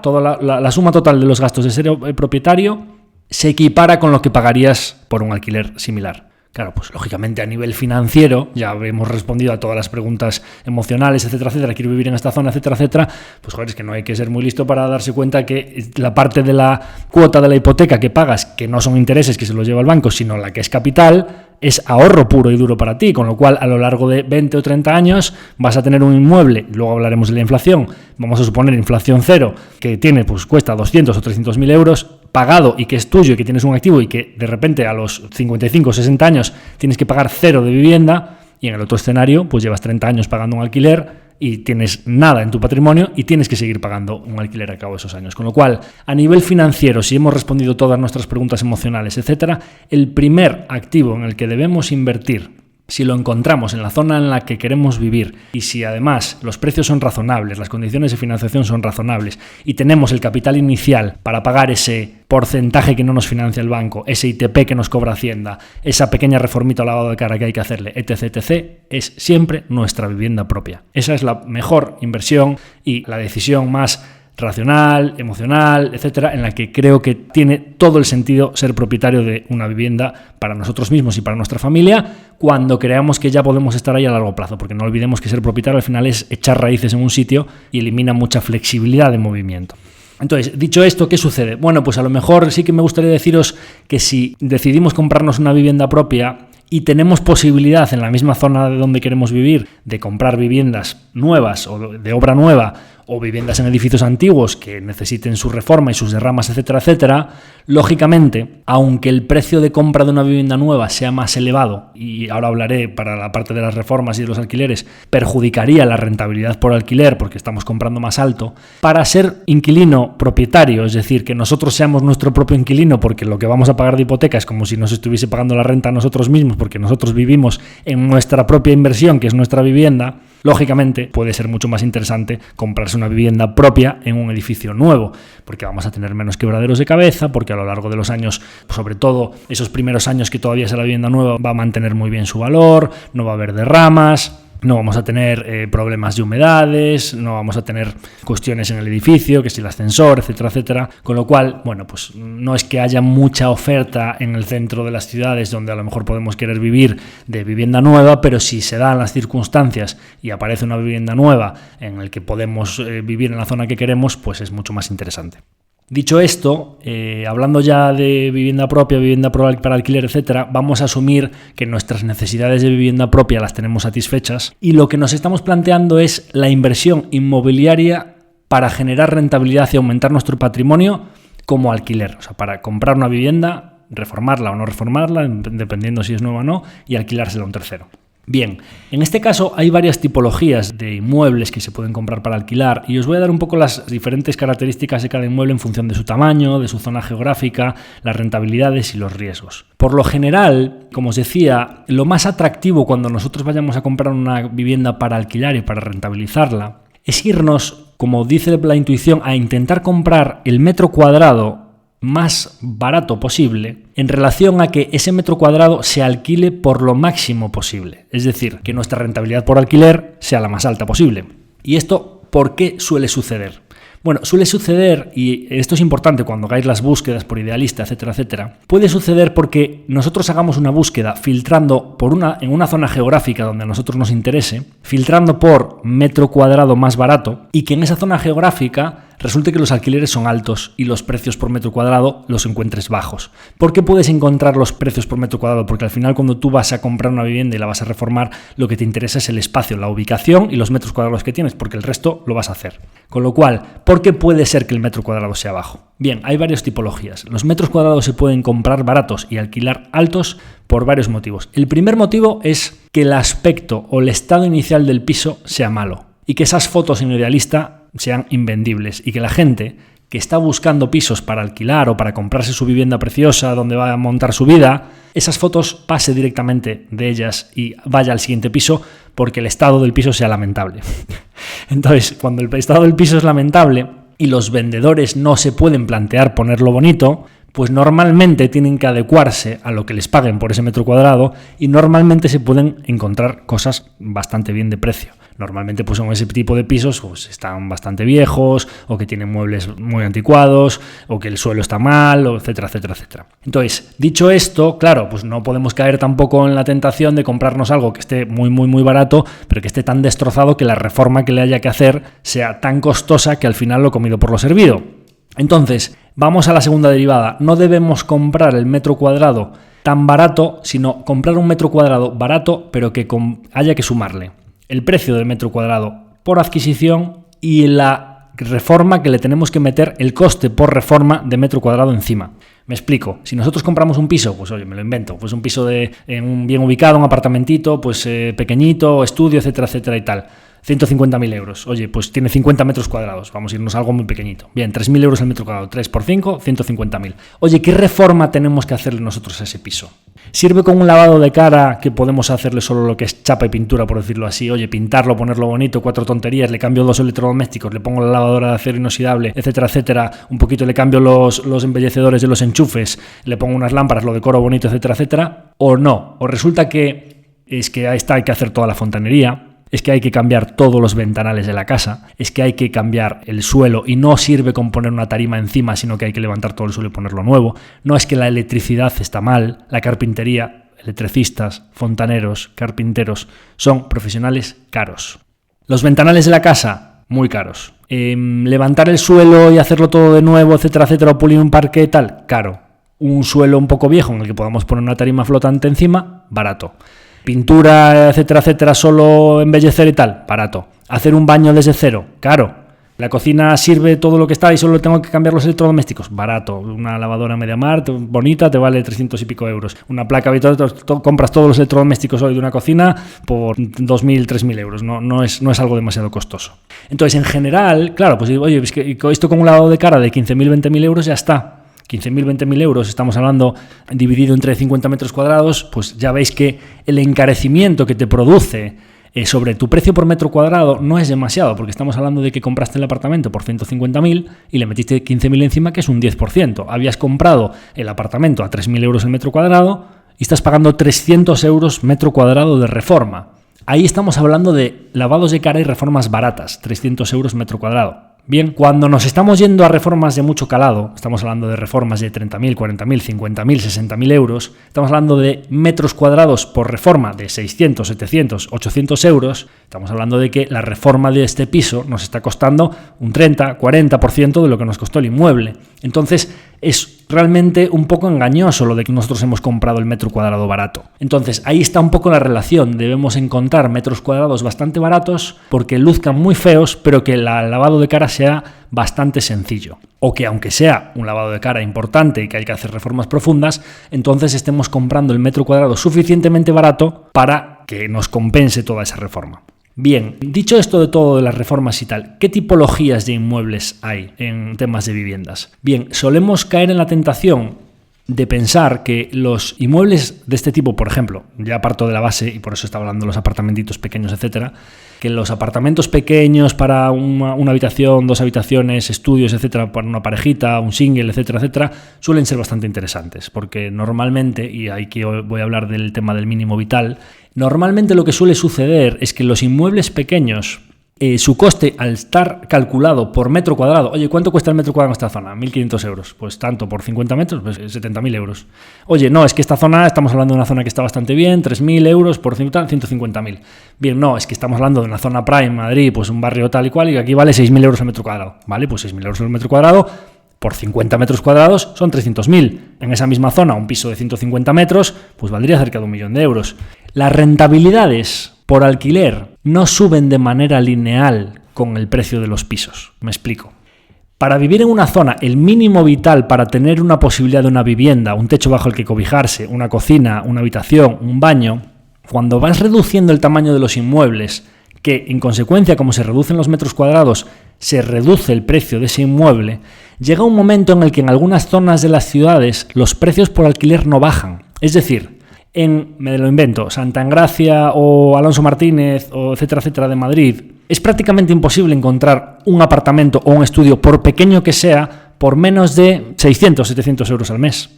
toda la suma total de los gastos de ser propietario se equipara con lo que pagarías por un alquiler similar. Claro, pues lógicamente a nivel financiero, ya hemos respondido a todas las preguntas emocionales, etcétera, etcétera, quiero vivir en esta zona, etcétera, etcétera, pues joder, es que no hay que ser muy listo para darse cuenta que la parte de la cuota de la hipoteca que pagas, que no son intereses que se los lleva el banco, sino la que es capital, es ahorro puro y duro para ti, con lo cual a lo largo de 20 o 30 años vas a tener un inmueble, luego hablaremos de la inflación, vamos a suponer inflación cero, que tiene, pues cuesta 200 o 300.000 euros, pagado y que es tuyo y que tienes un activo y que de repente a los 55 o 60 años tienes que pagar cero de vivienda, y en el otro escenario pues llevas 30 años pagando un alquiler y tienes nada en tu patrimonio y tienes que seguir pagando un alquiler a cabo de esos años. Con lo cual, a nivel financiero, si hemos respondido todas nuestras preguntas emocionales, etcétera, el primer activo en el que debemos invertir, si lo encontramos en la zona en la que queremos vivir y si además los precios son razonables, las condiciones de financiación son razonables y tenemos el capital inicial para pagar ese porcentaje que no nos financia el banco, ese ITP que nos cobra Hacienda, esa pequeña reformita o lavado de cara que hay que hacerle, etc., etc., es siempre nuestra vivienda propia. Esa es la mejor inversión y la decisión más racional, emocional, etcétera, en la que creo que tiene todo el sentido ser propietario de una vivienda para nosotros mismos y para nuestra familia cuando creamos que ya podemos estar ahí a largo plazo, porque no olvidemos que ser propietario al final es echar raíces en un sitio y elimina mucha flexibilidad de movimiento. Entonces, dicho esto, ¿qué sucede? Bueno, pues a lo mejor sí que me gustaría deciros que si decidimos comprarnos una vivienda propia y tenemos posibilidad en la misma zona de donde queremos vivir de comprar viviendas nuevas o de obra nueva o viviendas en edificios antiguos que necesiten su reforma y sus derramas, etcétera, etcétera, lógicamente, aunque el precio de compra de una vivienda nueva sea más elevado, y ahora hablaré para la parte de las reformas y de los alquileres, perjudicaría la rentabilidad por alquiler porque estamos comprando más alto, para ser inquilino propietario, es decir, que nosotros seamos nuestro propio inquilino porque lo que vamos a pagar de hipoteca es como si nos estuviese pagando la renta a nosotros mismos porque nosotros vivimos en nuestra propia inversión, que es nuestra vivienda, lógicamente puede ser mucho más interesante comprarse una vivienda propia en un edificio nuevo, porque vamos a tener menos quebraderos de cabeza, porque a lo largo de los años, sobre todo esos primeros años que todavía sea la vivienda nueva, va a mantener muy bien su valor, no va a haber derramas, no vamos a tener problemas de humedades, no vamos a tener cuestiones en el edificio, que si el ascensor, etcétera, etcétera. Con lo cual, bueno, pues no es que haya mucha oferta en el centro de las ciudades donde a lo mejor podemos querer vivir de vivienda nueva, pero si se dan las circunstancias y aparece una vivienda nueva en el que podemos vivir en la zona que queremos, pues es mucho más interesante. Dicho esto, hablando ya de vivienda propia, vivienda para alquiler, etcétera, vamos a asumir que nuestras necesidades de vivienda propia las tenemos satisfechas y lo que nos estamos planteando es la inversión inmobiliaria para generar rentabilidad y aumentar nuestro patrimonio como alquiler, o sea, para comprar una vivienda, reformarla o no reformarla, dependiendo si es nueva o no, y alquilársela a un tercero. Bien, en este caso hay varias tipologías de inmuebles que se pueden comprar para alquilar y os voy a dar un poco las diferentes características de cada inmueble en función de su tamaño, de su zona geográfica, las rentabilidades y los riesgos. Por lo general, como os decía, lo más atractivo cuando nosotros vayamos a comprar una vivienda para alquilar y para rentabilizarla es irnos, como dice la intuición, a intentar comprar el metro cuadrado más barato posible en relación a que ese metro cuadrado se alquile por lo máximo posible. Es decir, que nuestra rentabilidad por alquiler sea la más alta posible. ¿Y esto por qué suele suceder? Bueno, suele suceder, y esto es importante cuando hagáis las búsquedas por Idealista, etcétera, etcétera, puede suceder porque nosotros hagamos una búsqueda filtrando en una zona geográfica donde a nosotros nos interese, filtrando por metro cuadrado más barato, y que en esa zona geográfica resulte que los alquileres son altos y los precios por metro cuadrado los encuentres bajos. ¿Por qué puedes encontrar los precios por metro cuadrado? Porque al final cuando tú vas a comprar una vivienda y la vas a reformar, lo que te interesa es el espacio, la ubicación y los metros cuadrados que tienes, porque el resto lo vas a hacer. Con lo cual, ¿por qué puede ser que el metro cuadrado sea bajo? Bien, hay varias tipologías. Los metros cuadrados se pueden comprar baratos y alquilar altos por varios motivos. El primer motivo es que el aspecto o el estado inicial del piso sea malo y que esas fotos en Idealista sean invendibles y que la gente que está buscando pisos para alquilar o para comprarse su vivienda preciosa donde va a montar su vida, esas fotos pase directamente de ellas y vaya al siguiente piso porque el estado del piso sea lamentable. Entonces, cuando el estado del piso es lamentable y los vendedores no se pueden plantear ponerlo bonito, pues normalmente tienen que adecuarse a lo que les paguen por ese metro cuadrado y normalmente se pueden encontrar cosas bastante bien de precio. Normalmente pues en ese tipo de pisos pues están bastante viejos o que tienen muebles muy anticuados o que el suelo está mal, etcétera, etcétera, etcétera. Entonces, dicho esto, claro, pues no podemos caer tampoco en la tentación de comprarnos algo que esté muy, muy, muy barato, pero que esté tan destrozado que la reforma que le haya que hacer sea tan costosa que al final lo comido por lo servido. Entonces, vamos a la segunda derivada. No debemos comprar el metro cuadrado tan barato, sino comprar un metro cuadrado barato, pero que haya que sumarle el precio del metro cuadrado por adquisición y la reforma que le tenemos que meter, el coste por reforma de metro cuadrado encima. Me explico. Si nosotros compramos un piso, pues oye, me lo invento, pues un piso bien ubicado, un apartamentito, pues pequeñito, estudio, etcétera, etcétera y tal. 150.000 euros. Oye, pues tiene 50 metros cuadrados. Vamos a irnos a algo muy pequeñito. Bien, 3.000 euros el metro cuadrado. 3 por 5, 150.000. Oye, ¿qué reforma tenemos que hacerle nosotros a ese piso? ¿Sirve con un lavado de cara que podemos hacerle solo lo que es chapa y pintura, por decirlo así? Oye, pintarlo, ponerlo bonito, 4 tonterías, le cambio 2 electrodomésticos, le pongo la lavadora de acero inoxidable, etcétera, etcétera. Un poquito le cambio los embellecedores de los enchufes, le pongo unas lámparas, lo decoro bonito, etcétera, etcétera. O no. O resulta que es que ahí está, hay que hacer toda la fontanería. Es que hay que cambiar todos los ventanales de la casa, es que hay que cambiar el suelo y no sirve con poner una tarima encima, sino que hay que levantar todo el suelo y ponerlo nuevo. No es que la electricidad está mal, la carpintería, electricistas, fontaneros, carpinteros, son profesionales caros. Los ventanales de la casa, muy caros. Levantar el suelo y hacerlo todo de nuevo, etcétera, etcétera, o pulir un parquet, tal, caro. Un suelo un poco viejo en el que podamos poner una tarima flotante encima, barato. Pintura, etcétera, etcétera, solo embellecer y tal, barato. Hacer un baño desde cero, caro. La cocina sirve todo lo que está y solo tengo que cambiar los electrodomésticos. Barato. Una lavadora MediaMarkt bonita te vale 300 y pico euros. Una placa habitual, compras todos los electrodomésticos hoy de una cocina por 2.000, 3.000 euros. No es algo demasiado costoso. Entonces, en general, claro, pues oye, es que esto con un lavado de cara de 15.000, 20.000 euros ya está. 15.000, 20.000 euros, estamos hablando dividido entre 50 metros cuadrados, pues ya veis que el encarecimiento que te produce sobre tu precio por metro cuadrado no es demasiado, porque estamos hablando de que compraste el apartamento por 150.000 y le metiste 15.000 encima, que es un 10%. Habías comprado el apartamento a 3.000 euros el metro cuadrado y estás pagando 300 euros metro cuadrado de reforma. Ahí estamos hablando de lavados de cara y reformas baratas, 300 euros metro cuadrado. Bien, cuando nos estamos yendo a reformas de mucho calado, estamos hablando de reformas de 30.000, 40.000, 50.000, 60.000 euros, estamos hablando de metros cuadrados por reforma de 600, 700, 800 euros, estamos hablando de que la reforma de este piso nos está costando un 30, 40% de lo que nos costó el inmueble. Entonces, es realmente un poco engañoso lo de que nosotros hemos comprado el metro cuadrado barato. Entonces, ahí está un poco la relación. Debemos encontrar metros cuadrados bastante baratos porque luzcan muy feos, pero que el lavado de cara sea bastante sencillo. O que aunque sea un lavado de cara importante y que hay que hacer reformas profundas, entonces estemos comprando el metro cuadrado suficientemente barato para que nos compense toda esa reforma. Bien, dicho esto de todo de las reformas y tal, ¿qué tipologías de inmuebles hay en temas de viviendas? Bien, solemos caer en la tentación de pensar que los inmuebles de este tipo, por ejemplo, ya parto de la base, y por eso estaba hablando de los apartamentitos pequeños, etcétera, que los apartamentos pequeños para una habitación, 2 habitaciones, estudios, etcétera, para una parejita, un single, etcétera, etcétera, suelen ser bastante interesantes, porque normalmente, y aquí voy a hablar del tema del mínimo vital, normalmente lo que suele suceder es que los inmuebles pequeños, su coste al estar calculado por metro cuadrado, oye, ¿cuánto cuesta el metro cuadrado en esta zona? 1.500 euros. Pues tanto, por 50 metros, pues 70.000 euros. Oye, no, es que esta zona, estamos hablando de una zona que está bastante bien, 3.000 euros por 150.000. Bien, no, es que estamos hablando de una zona prime, Madrid, pues un barrio tal y cual, y aquí vale 6.000 euros el metro cuadrado. Vale, pues 6.000 euros el metro cuadrado, por 50 metros cuadrados son 300.000. En esa misma zona, un piso de 150 metros, pues valdría cerca de 1.000.000 de euros. Las rentabilidades por alquiler no suben de manera lineal con el precio de los pisos. Me explico. Para vivir en una zona, el mínimo vital para tener una posibilidad de una vivienda, un techo bajo el que cobijarse, una cocina, una habitación, un baño, cuando vas reduciendo el tamaño de los inmuebles, que en consecuencia, como se reducen los metros cuadrados, se reduce el precio de ese inmueble, llega un momento en el que en algunas zonas de las ciudades los precios por alquiler no bajan. Es decir, me lo invento, Santa Engracia o Alonso Martínez o etcétera, etcétera de Madrid, es prácticamente imposible encontrar un apartamento o un estudio, por pequeño que sea, por menos de 600, 700 euros al mes.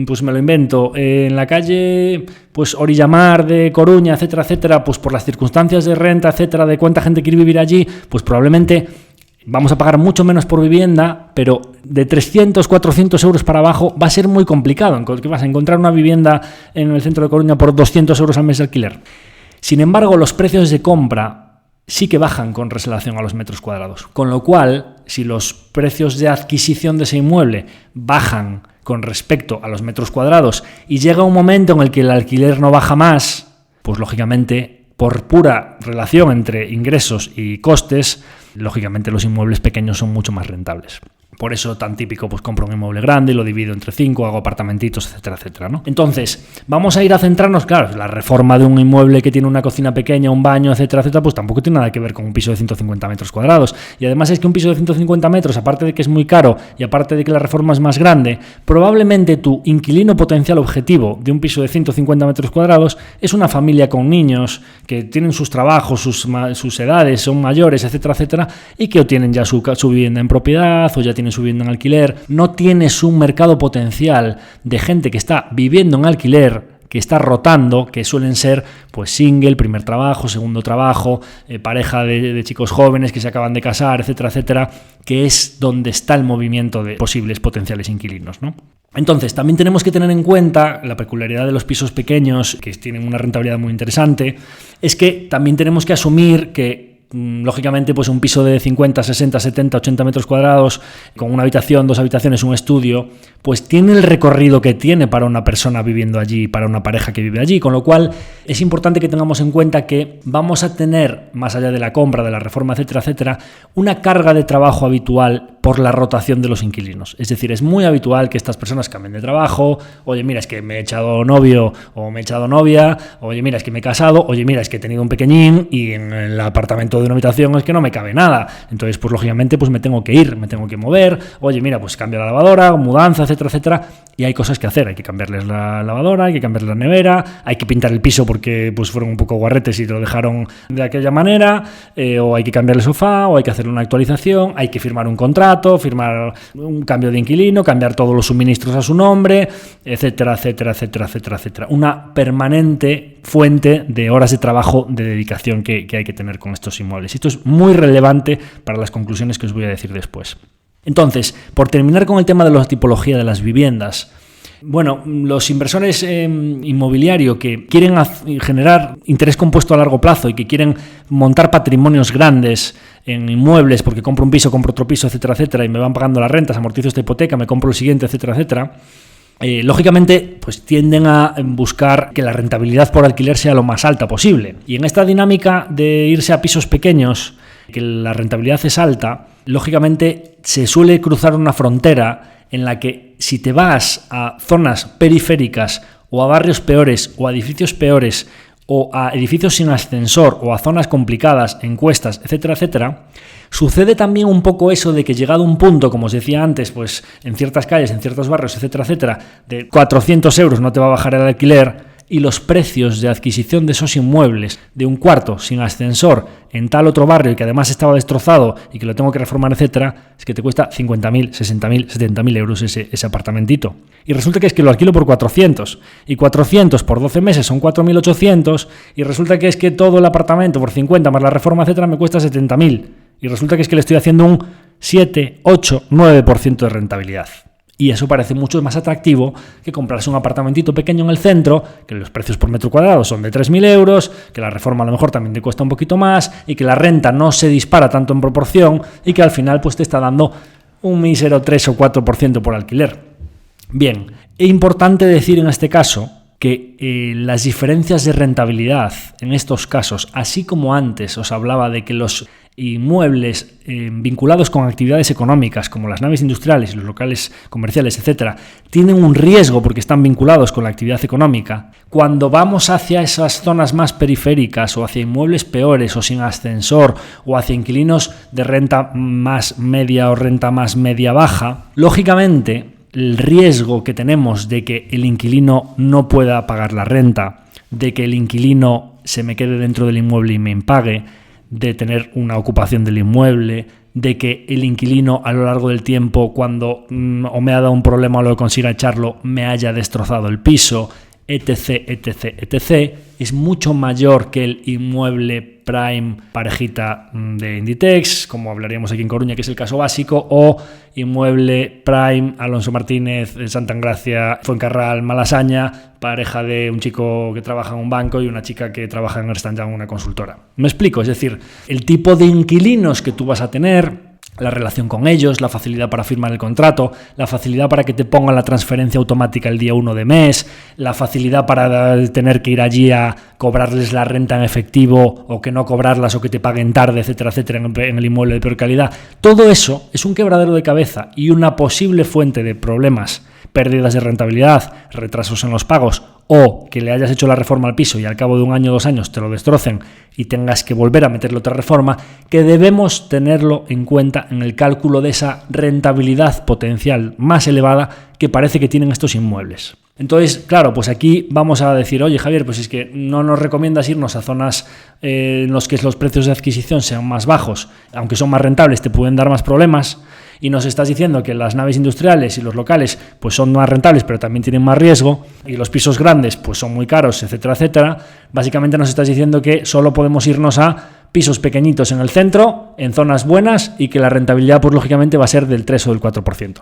Pues me lo invento, en la calle pues Orillamar de Coruña, etcétera, etcétera, pues por las circunstancias de renta, etcétera, de cuánta gente quiere vivir allí, pues probablemente vamos a pagar mucho menos por vivienda, pero de 300, 400 euros para abajo va a ser muy complicado. ¿Qué vas a encontrar una vivienda en el centro de Coruña por 200 euros al mes de alquiler? Sin embargo, los precios de compra sí que bajan con relación a los metros cuadrados. Con lo cual, si los precios de adquisición de ese inmueble bajan con respecto a los metros cuadrados y llega un momento en el que el alquiler no baja más, pues lógicamente, por pura relación entre ingresos y costes, lógicamente los inmuebles pequeños son mucho más rentables. Por eso tan típico, pues compro un inmueble grande, lo divido entre 5, hago apartamentitos, etcétera, etcétera, ¿no? Entonces, vamos a ir a centrarnos, claro, la reforma de un inmueble que tiene una cocina pequeña, un baño, etcétera, etcétera, pues tampoco tiene nada que ver con un piso de 150 metros cuadrados. Y además es que un piso de 150 metros, aparte de que es muy caro y aparte de que la reforma es más grande, probablemente tu inquilino potencial objetivo de un piso de 150 metros cuadrados es una familia con niños que tienen sus trabajos, sus edades, son mayores, etcétera, etcétera, y que o tienen ya su vivienda en propiedad o ya tienen su vivienda en alquiler. No tienes un mercado potencial de gente que está viviendo en alquiler, que está rotando, que suelen ser pues single, primer trabajo, segundo trabajo, pareja de chicos jóvenes que se acaban de casar, etcétera, etcétera, que es donde está el movimiento de posibles potenciales inquilinos, ¿no? Entonces, también tenemos que tener en cuenta la peculiaridad de los pisos pequeños, que tienen una rentabilidad muy interesante, es que también tenemos que asumir que lógicamente, pues un piso de 50, 60, 70, 80 metros cuadrados, con una habitación, 2 habitaciones, un estudio, pues tiene el recorrido que tiene para una persona viviendo allí, para una pareja que vive allí, con lo cual es importante que tengamos en cuenta que vamos a tener, más allá de la compra, de la reforma, etcétera, etcétera, una carga de trabajo habitual por la rotación de los inquilinos. Es decir, es muy habitual que estas personas cambien de trabajo. Oye, mira, es que me he echado novio o me he echado novia. Oye, mira, es que me he casado. Oye, mira, es que he tenido un pequeñín y en el apartamento de una habitación es que no me cabe nada. Entonces, pues lógicamente, pues me tengo que ir, me tengo que mover. Oye, mira, pues cambia la lavadora, mudanza, etcétera, etcétera. Y hay cosas que hacer. Hay que cambiarles la lavadora, hay que cambiarles la nevera, hay que pintar el piso porque pues fueron un poco guarretes y lo dejaron de aquella manera, o hay que cambiar el sofá, o hay que hacer una actualización, hay que firmar un contrato, firmar un cambio de inquilino, cambiar todos los suministros a su nombre, etcétera, etcétera, etcétera, etcétera, etcétera. Una permanente fuente de horas de trabajo, de dedicación que hay que tener con estos inmuebles. Esto es muy relevante para las conclusiones que os voy a decir después. Entonces, por terminar con el tema de la tipología de las viviendas, bueno, los inversores inmobiliarios que quieren generar interés compuesto a largo plazo y que quieren montar patrimonios grandes en inmuebles, porque compro un piso, compro otro piso, etcétera, etcétera, y me van pagando las rentas, amortizo esta hipoteca, me compro el siguiente, etcétera, etcétera, lógicamente, pues tienden a buscar que la rentabilidad por alquiler sea lo más alta posible. Y en esta dinámica de irse a pisos pequeños, que la rentabilidad es alta, lógicamente se suele cruzar una frontera en la que si te vas a zonas periféricas o a barrios peores o a edificios peores o a edificios sin ascensor o a zonas complicadas, encuestas, etcétera, etcétera, sucede también un poco eso de que llegado a un punto, como os decía antes, pues en ciertas calles, en ciertos barrios, etcétera, etcétera, de 400 euros no te va a bajar el alquiler, y los precios de adquisición de esos inmuebles, de un cuarto sin ascensor en tal otro barrio y que además estaba destrozado y que lo tengo que reformar, etcétera, es que te cuesta 50.000, 60.000, 70.000 euros ese apartamentito. Y resulta que es que lo alquilo por 400, y 400 por 12 meses son 4.800, y resulta que es que todo el apartamento por 50 más la reforma, etcétera, me cuesta 70.000, y resulta que es que le estoy haciendo un 7, 8, 9% de rentabilidad. Y eso parece mucho más atractivo que comprarse un apartamentito pequeño en el centro, que los precios por metro cuadrado son de 3.000 euros, que la reforma a lo mejor también te cuesta un poquito más y que la renta no se dispara tanto en proporción y que al final pues te está dando un mísero 3 o 4% por alquiler. Bien, es importante decir en este caso que las diferencias de rentabilidad en estos casos, así como antes os hablaba de que los inmuebles vinculados con actividades económicas como las naves industriales y los locales comerciales, etcétera, tienen un riesgo porque están vinculados con la actividad económica. Cuando vamos hacia esas zonas más periféricas o hacia inmuebles peores o sin ascensor o hacia inquilinos de renta más media o renta más media baja, lógicamente el riesgo que tenemos de que el inquilino no pueda pagar la renta, de que el inquilino se me quede dentro del inmueble y me impague, de tener una ocupación del inmueble, de que el inquilino a lo largo del tiempo, cuando o me ha dado un problema o lo consiga echarlo, me haya destrozado el piso, etc., etc., etc., es mucho mayor que el inmueble prime parejita de Inditex, como hablaríamos aquí en Coruña, que es el caso básico, o inmueble prime Alonso Martínez, Santa Engracia, Fuencarral, Malasaña, pareja de un chico que trabaja en un banco y una chica que trabaja en Ernst & Young, una consultora. ¿Me explico? Es decir, el tipo de inquilinos que tú vas a tener, la relación con ellos, la facilidad para firmar el contrato, la facilidad para que te pongan la transferencia automática el día 1 de mes, la facilidad para tener que ir allí a cobrarles la renta en efectivo o que no cobrarlas o que te paguen tarde, etcétera, etcétera, en el inmueble de peor calidad. Todo eso es un quebradero de cabeza y una posible fuente de problemas, pérdidas de rentabilidad, retrasos en los pagos o que le hayas hecho la reforma al piso y al cabo de 1 año o 2 años te lo destrocen y tengas que volver a meterle otra reforma, que debemos tenerlo en cuenta en el cálculo de esa rentabilidad potencial más elevada que parece que tienen estos inmuebles. Entonces, claro, pues aquí vamos a decir, oye Javier, pues es que no nos recomiendas irnos a zonas en las que los precios de adquisición sean más bajos, aunque son más rentables, te pueden dar más problemas. Y nos estás diciendo que las naves industriales y los locales pues son más rentables pero también tienen más riesgo y los pisos grandes pues son muy caros, etcétera, etcétera. Básicamente nos estás diciendo que solo podemos irnos a pisos pequeñitos en el centro, en zonas buenas y que la rentabilidad pues lógicamente va a ser del 3 o del 4%.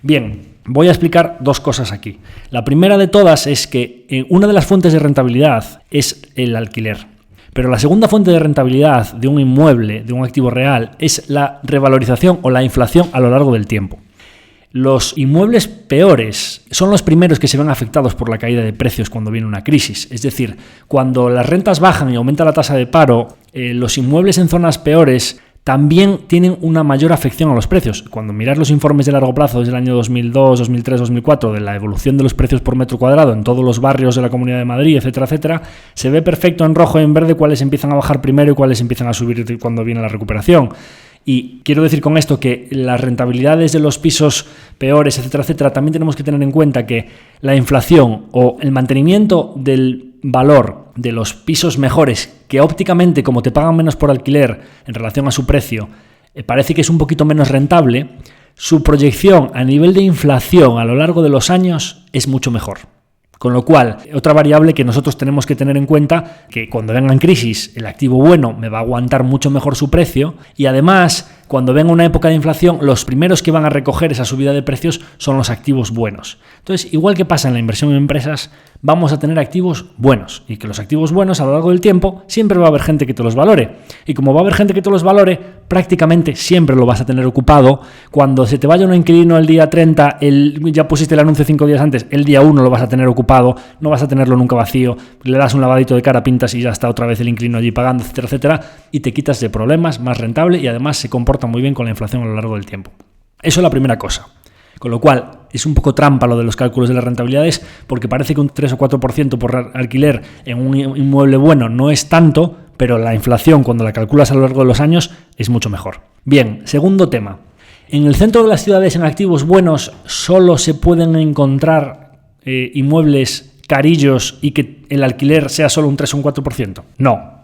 Bien, voy a explicar 2 cosas aquí. La primera de todas es que una de las fuentes de rentabilidad es el alquiler. Pero la segunda fuente de rentabilidad de un inmueble, de un activo real, es la revalorización o la inflación a lo largo del tiempo. Los inmuebles peores son los primeros que se ven afectados por la caída de precios cuando viene una crisis. Es decir, cuando las rentas bajan y aumenta la tasa de paro, los inmuebles en zonas peores también tienen una mayor afección a los precios. Cuando miras los informes de largo plazo desde el año 2002, 2003, 2004 de la evolución de los precios por metro cuadrado en todos los barrios de la Comunidad de Madrid, etcétera, etcétera, se ve perfecto en rojo y en verde cuáles empiezan a bajar primero y cuáles empiezan a subir cuando viene la recuperación. Y quiero decir con esto que las rentabilidades de los pisos peores, etcétera, etcétera, también tenemos que tener en cuenta que la inflación o el mantenimiento del valor de los pisos mejores, que ópticamente, como te pagan menos por alquiler en relación a su precio, parece que es un poquito menos rentable, su proyección a nivel de inflación a lo largo de los años es mucho mejor. Con lo cual, otra variable que nosotros tenemos que tener en cuenta, que cuando vengan crisis, el activo bueno me va a aguantar mucho mejor su precio, y además, cuando venga una época de inflación, los primeros que van a recoger esa subida de precios son los activos buenos. Entonces, igual que pasa en la inversión en empresas, vamos a tener activos buenos, y que los activos buenos a lo largo del tiempo siempre va a haber gente que te los valore. Y como va a haber gente que te los valore, prácticamente siempre lo vas a tener ocupado. Cuando se te vaya un inquilino el día 30, ya pusiste el anuncio 5 días antes, el día 1 lo vas a tener ocupado, no vas a tenerlo nunca vacío, le das un lavadito de cara, pintas y ya está otra vez el inquilino allí pagando, etcétera, etcétera, y te quitas de problemas, más rentable y además se comporta muy bien con la inflación a lo largo del tiempo. Eso es la primera cosa. Con lo cual, es un poco trampa lo de los cálculos de las rentabilidades, porque parece que un 3 o 4% por alquiler en un inmueble bueno no es tanto, pero la inflación, cuando la calculas a lo largo de los años, es mucho mejor. Bien, segundo tema. En el centro de las ciudades, en activos buenos, solo se pueden encontrar inmuebles carillos y que el alquiler sea solo un 3 o un 4%. No.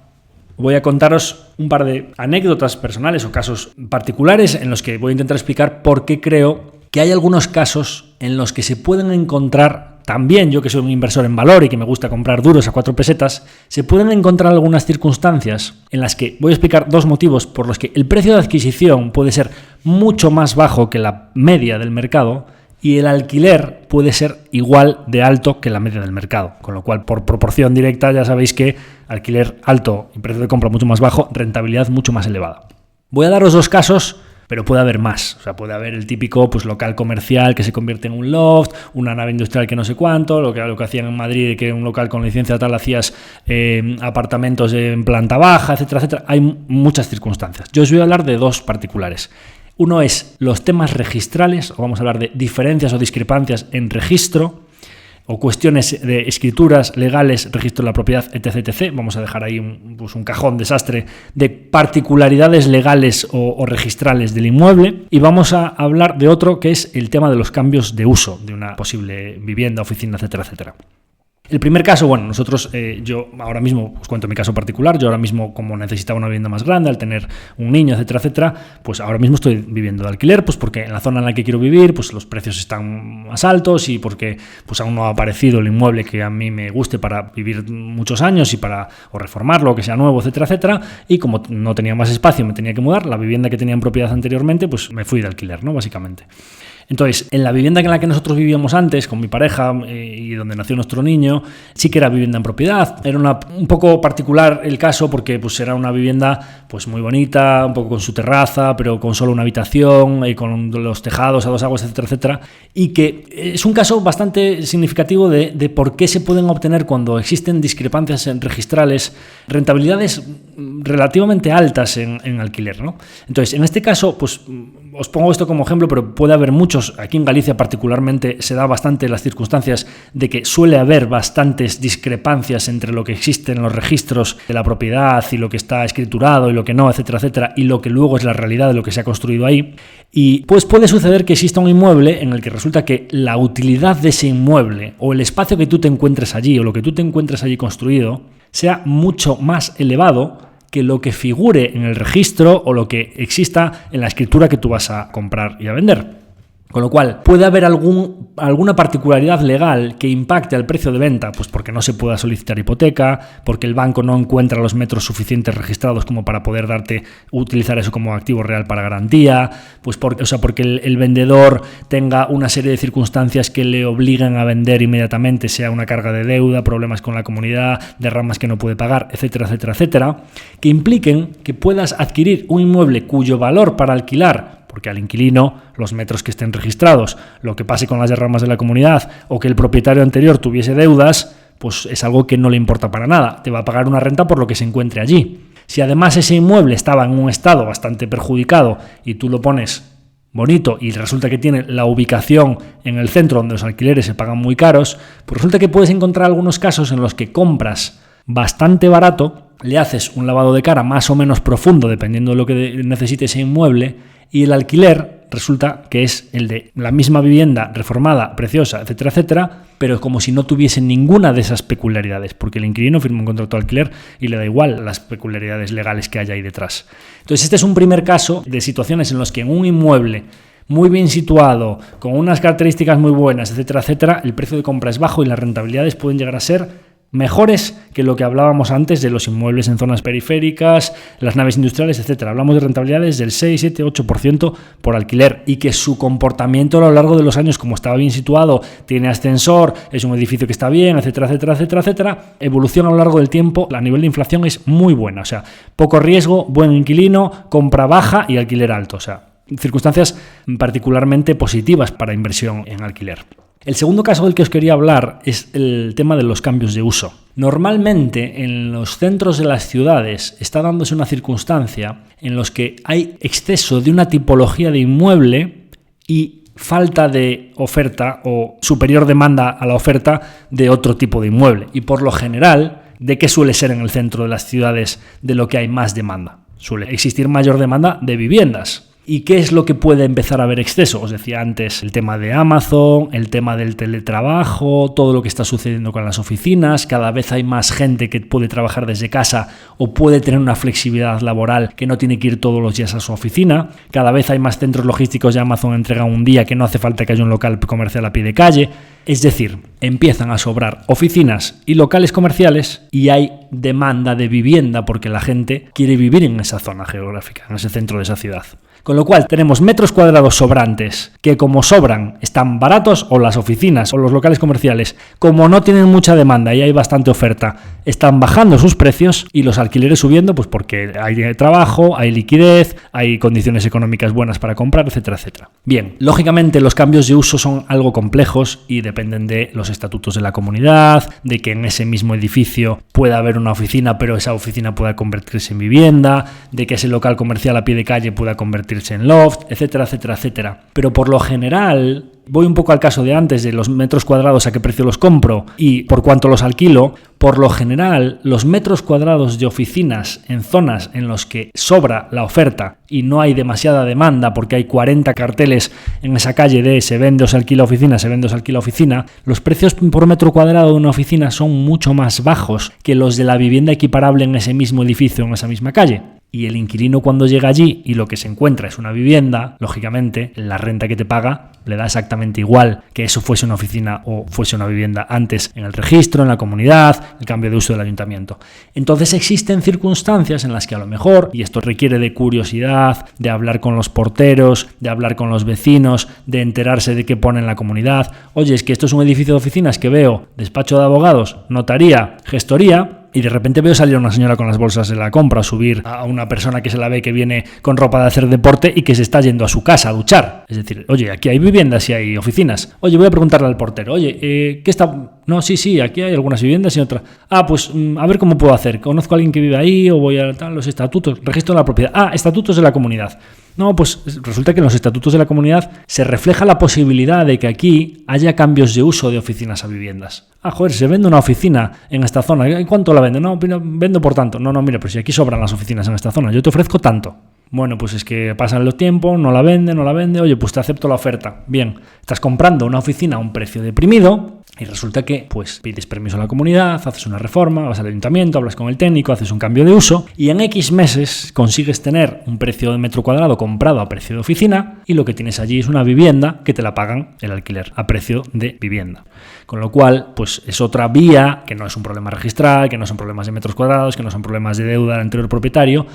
Voy a contaros un par de anécdotas personales o casos particulares en los que voy a intentar explicar por qué creo que hay algunos casos en los que se pueden encontrar, también yo que soy un inversor en valor y que me gusta comprar duros a 4 pesetas, se pueden encontrar algunas circunstancias en las que voy a explicar dos motivos por los que el precio de adquisición puede ser mucho más bajo que la media del mercado y el alquiler puede ser igual de alto que la media del mercado. Con lo cual, por proporción directa, ya sabéis que alquiler alto y precio de compra mucho más bajo, rentabilidad mucho más elevada. Voy a daros dos casos, pero puede haber más. O sea, puede haber el típico local comercial que se convierte en un loft, una nave industrial que no sé cuánto, lo que hacían en Madrid, que un local con licencia tal hacías apartamentos en planta baja, etcétera, etcétera. Hay muchas circunstancias. Yo os voy a hablar de dos particulares. Uno es los temas registrales, o vamos a hablar de diferencias o discrepancias en registro, o cuestiones de escrituras legales, registro de la propiedad, etc., etc. Vamos a dejar ahí un cajón desastre de particularidades legales o registrales del inmueble. Y vamos a hablar de otro que es el tema de los cambios de uso de una posible vivienda, oficina, etcétera, etcétera. El primer caso, bueno, nosotros, yo ahora mismo, os cuento mi caso particular, yo ahora mismo como necesitaba una vivienda más grande, al tener un niño, etcétera, etcétera, pues ahora mismo estoy viviendo de alquiler, pues porque en la zona en la que quiero vivir, pues los precios están más altos y porque pues aún no ha aparecido el inmueble que a mí me guste para vivir muchos años y o reformarlo, que sea nuevo, etcétera, etcétera, y como no tenía más espacio, me tenía que mudar, la vivienda que tenía en propiedad anteriormente, pues me fui de alquiler, ¿no? Básicamente. Entonces, en la vivienda en la que nosotros vivíamos antes, con mi pareja y donde nació nuestro niño, sí que era vivienda en propiedad. Era un poco particular el caso porque pues era una vivienda pues muy bonita, un poco con su terraza, pero con solo una habitación, y con los tejados a dos aguas, etcétera, etcétera. Y que es un caso bastante significativo de por qué se pueden obtener, cuando existen discrepancias registrales, rentabilidades relativamente altas en alquiler, ¿no? Entonces, en este caso, pues os pongo esto como ejemplo, pero puede haber muchos. Aquí en Galicia particularmente se da bastante las circunstancias de que suele haber bastantes discrepancias entre lo que existe en los registros de la propiedad y lo que está escriturado y lo que no, etcétera, etcétera, y lo que luego es la realidad de lo que se ha construido ahí. Y pues puede suceder que exista un inmueble en el que resulta que la utilidad de ese inmueble o el espacio que tú te encuentres allí o lo que tú te encuentres allí construido sea mucho más elevado que lo que figure en el registro o lo que exista en la escritura que tú vas a comprar y a vender. Con lo cual, puede haber alguna particularidad legal que impacte al precio de venta, pues porque no se pueda solicitar hipoteca, porque el banco no encuentra los metros suficientes registrados como para poder utilizar eso como activo real para garantía, pues porque el vendedor tenga una serie de circunstancias que le obliguen a vender inmediatamente, sea una carga de deuda, problemas con la comunidad, derramas que no puede pagar, etcétera, etcétera, etcétera, que impliquen que puedas adquirir un inmueble cuyo valor para alquilar, porque al inquilino los metros que estén registrados, lo que pase con las derramas de la comunidad o que el propietario anterior tuviese deudas, pues es algo que no le importa para nada. Te va a pagar una renta por lo que se encuentre allí. Si además ese inmueble estaba en un estado bastante perjudicado y tú lo pones bonito y resulta que tiene la ubicación en el centro donde los alquileres se pagan muy caros, pues resulta que puedes encontrar algunos casos en los que compras bastante barato, le haces un lavado de cara más o menos profundo dependiendo de lo que necesite ese inmueble, y el alquiler resulta que es el de la misma vivienda reformada, preciosa, etcétera, etcétera, pero como si no tuviese ninguna de esas peculiaridades, porque el inquilino firma un contrato de alquiler y le da igual las peculiaridades legales que haya ahí detrás. Entonces este es un primer caso de situaciones en las que en un inmueble muy bien situado, con unas características muy buenas, etcétera, etcétera, el precio de compra es bajo y las rentabilidades pueden llegar a ser mejores que lo que hablábamos antes de los inmuebles en zonas periféricas, las naves industriales, etcétera. Hablamos de rentabilidades del 6, 7, 8% por alquiler y que su comportamiento a lo largo de los años, como estaba bien situado, tiene ascensor, es un edificio que está bien, etcétera, etcétera, etcétera, etcétera, evolución a lo largo del tiempo, a nivel de inflación es muy buena. O sea, poco riesgo, buen inquilino, compra baja y alquiler alto. O sea, circunstancias particularmente positivas para inversión en alquiler. El segundo caso del que os quería hablar es el tema de los cambios de uso. Normalmente en los centros de las ciudades está dándose una circunstancia en los que hay exceso de una tipología de inmueble y falta de oferta o superior demanda a la oferta de otro tipo de inmueble. Y por lo general, ¿de qué suele ser en el centro de las ciudades de lo que hay más demanda? Suele existir mayor demanda de viviendas. ¿Y qué es lo que puede empezar a haber exceso? Os decía antes el tema de Amazon, el tema del teletrabajo, todo lo que está sucediendo con las oficinas. Cada vez hay más gente que puede trabajar desde casa o puede tener una flexibilidad laboral que no tiene que ir todos los días a su oficina. Cada vez hay más centros logísticos de Amazon entregan un día que no hace falta que haya un local comercial a pie de calle. Es decir, empiezan a sobrar oficinas y locales comerciales y hay demanda de vivienda porque la gente quiere vivir en esa zona geográfica, en ese centro de esa ciudad. Con lo cual tenemos metros cuadrados sobrantes que como sobran están baratos, o las oficinas o los locales comerciales como no tienen mucha demanda y hay bastante oferta están bajando sus precios y los alquileres subiendo pues porque hay trabajo, hay liquidez, hay condiciones económicas buenas para comprar, etcétera, etcétera. Bien, lógicamente los cambios de uso son algo complejos y dependen de los estatutos de la comunidad, de que en ese mismo edificio pueda haber una oficina pero esa oficina pueda convertirse en vivienda, de que ese local comercial a pie de calle pueda convertirse en loft, etcétera, etcétera, etcétera. Pero por lo general, voy un poco al caso de antes de los metros cuadrados, a qué precio los compro y por cuánto los alquilo. Por lo general, los metros cuadrados de oficinas en zonas en los que sobra la oferta y no hay demasiada demanda porque hay 40 carteles en esa calle de se vende o se alquila oficina, se vende o se alquila oficina, los precios por metro cuadrado de una oficina son mucho más bajos que los de la vivienda equiparable en ese mismo edificio, en esa misma calle. Y el inquilino cuando llega allí y lo que se encuentra es una vivienda, lógicamente la renta que te paga le da exactamente igual que eso fuese una oficina o fuese una vivienda antes en el registro, en la comunidad, el cambio de uso del ayuntamiento. Entonces existen circunstancias en las que a lo mejor, y esto requiere de curiosidad, de hablar con los porteros, de hablar con los vecinos, de enterarse de qué pone en la comunidad. Oye, es que esto es un edificio de oficinas que veo, despacho de abogados, notaría, gestoría, y de repente veo salir a una señora con las bolsas de la compra, subir a una persona que se la ve que viene con ropa de hacer deporte y que se está yendo a su casa a duchar. Es decir, oye, aquí hay viviendas y hay oficinas. Oye, voy a preguntarle al portero, oye, ¿qué está...? No, sí, aquí hay algunas viviendas y otras. Ah, pues a ver cómo puedo hacer. ¿Conozco a alguien que vive ahí o voy a los estatutos? Registro de la propiedad. Ah, estatutos de la comunidad. No, pues resulta que en los estatutos de la comunidad se refleja la posibilidad de que aquí haya cambios de uso de oficinas a viviendas. Ah, joder, se vende una oficina en esta zona. ¿Y cuánto la vende? No, vendo por tanto. No, mira, pero si aquí sobran las oficinas en esta zona, yo te ofrezco tanto. Bueno, pues es que pasan los tiempos, no la vende, oye, pues te acepto la oferta. Bien, estás comprando una oficina a un precio deprimido Y resulta que pues pides permiso a la comunidad, haces una reforma, vas al ayuntamiento, hablas con el técnico, haces un cambio de uso y en X meses consigues tener un precio de metro cuadrado comprado a precio de oficina y lo que tienes allí es una vivienda que te la pagan el alquiler a precio de vivienda. Con lo cual, pues es otra vía que no es un problema registral, que no son problemas de metros cuadrados, que no son problemas de deuda del anterior propietario,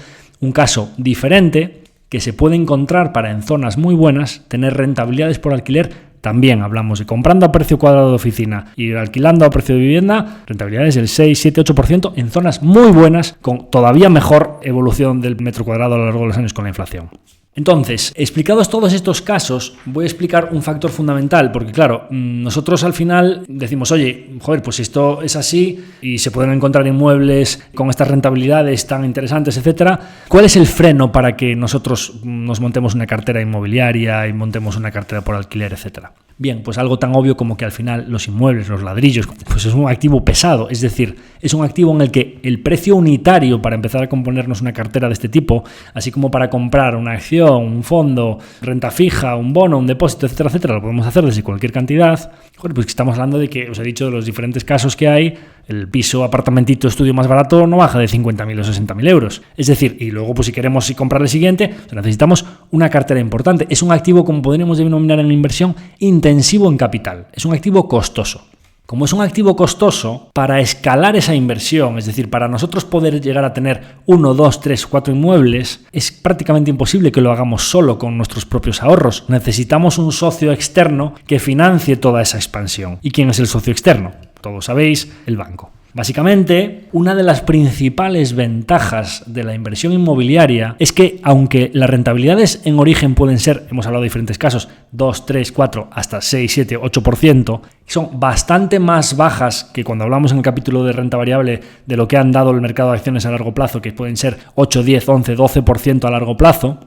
un caso diferente que se puede encontrar para en zonas muy buenas tener rentabilidades por alquiler. También hablamos de comprando a precio cuadrado de oficina y alquilando a precio de vivienda, rentabilidades del 6, 7, 8% en zonas muy buenas con todavía mejor evolución del metro cuadrado a lo largo de los años con la inflación. Entonces, explicados todos estos casos, voy a explicar un factor fundamental, porque claro, nosotros al final decimos, oye, joder, pues esto es así y se pueden encontrar inmuebles con estas rentabilidades tan interesantes, etcétera. ¿Cuál es el freno para que nosotros nos montemos una cartera inmobiliaria y montemos una cartera por alquiler, etcétera? Bien, pues algo tan obvio como que al final los inmuebles, los ladrillos, pues es un activo pesado, es decir, es un activo en el que el precio unitario para empezar a componernos una cartera de este tipo, así como para comprar una acción, un fondo, renta fija, un bono, un depósito, etcétera, etcétera, lo podemos hacer desde cualquier cantidad. Joder, pues estamos hablando de que, os he dicho de los diferentes casos que hay, el piso, apartamentito, estudio más barato no baja de 50.000 o 60.000 euros. Es decir, y luego pues si queremos comprar el siguiente, necesitamos una cartera importante. Es un activo, como podríamos denominar en la inversión, intensivo en capital. Es un activo costoso. Como es un activo costoso, para escalar esa inversión, es decir, para nosotros poder llegar a tener 1, 2, 3, 4 inmuebles, es prácticamente imposible que lo hagamos solo con nuestros propios ahorros. Necesitamos un socio externo que financie toda esa expansión. ¿Y quién es el socio externo? Todos sabéis, el banco. Básicamente, una de las principales ventajas de la inversión inmobiliaria es que, aunque las rentabilidades en origen pueden ser, hemos hablado de diferentes casos, 2, 3, 4, hasta 6, 7, 8%, son bastante más bajas que cuando hablamos en el capítulo de renta variable de lo que han dado el mercado de acciones a largo plazo, que pueden ser 8, 10, 11, 12% a largo plazo.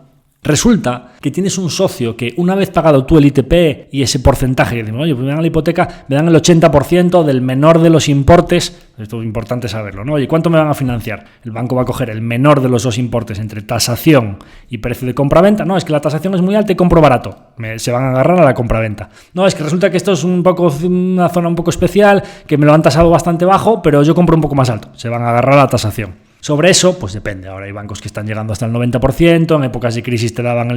Resulta que tienes un socio que una vez pagado tú el ITP y ese porcentaje, que decimos, oye, pues me dan la hipoteca, me dan el 80% del menor de los importes, esto es importante saberlo, ¿no? Oye, ¿cuánto me van a financiar? El banco va a coger el menor de los dos importes entre tasación y precio de compraventa. No, es que la tasación es muy alta y compro barato. Se van a agarrar a la compraventa. No, es que resulta que esto es una zona un poco especial, que me lo han tasado bastante bajo, pero yo compro un poco más alto. Se van a agarrar a la tasación. Sobre eso, pues depende. Ahora hay bancos que están llegando hasta el 90%, en épocas de crisis te daban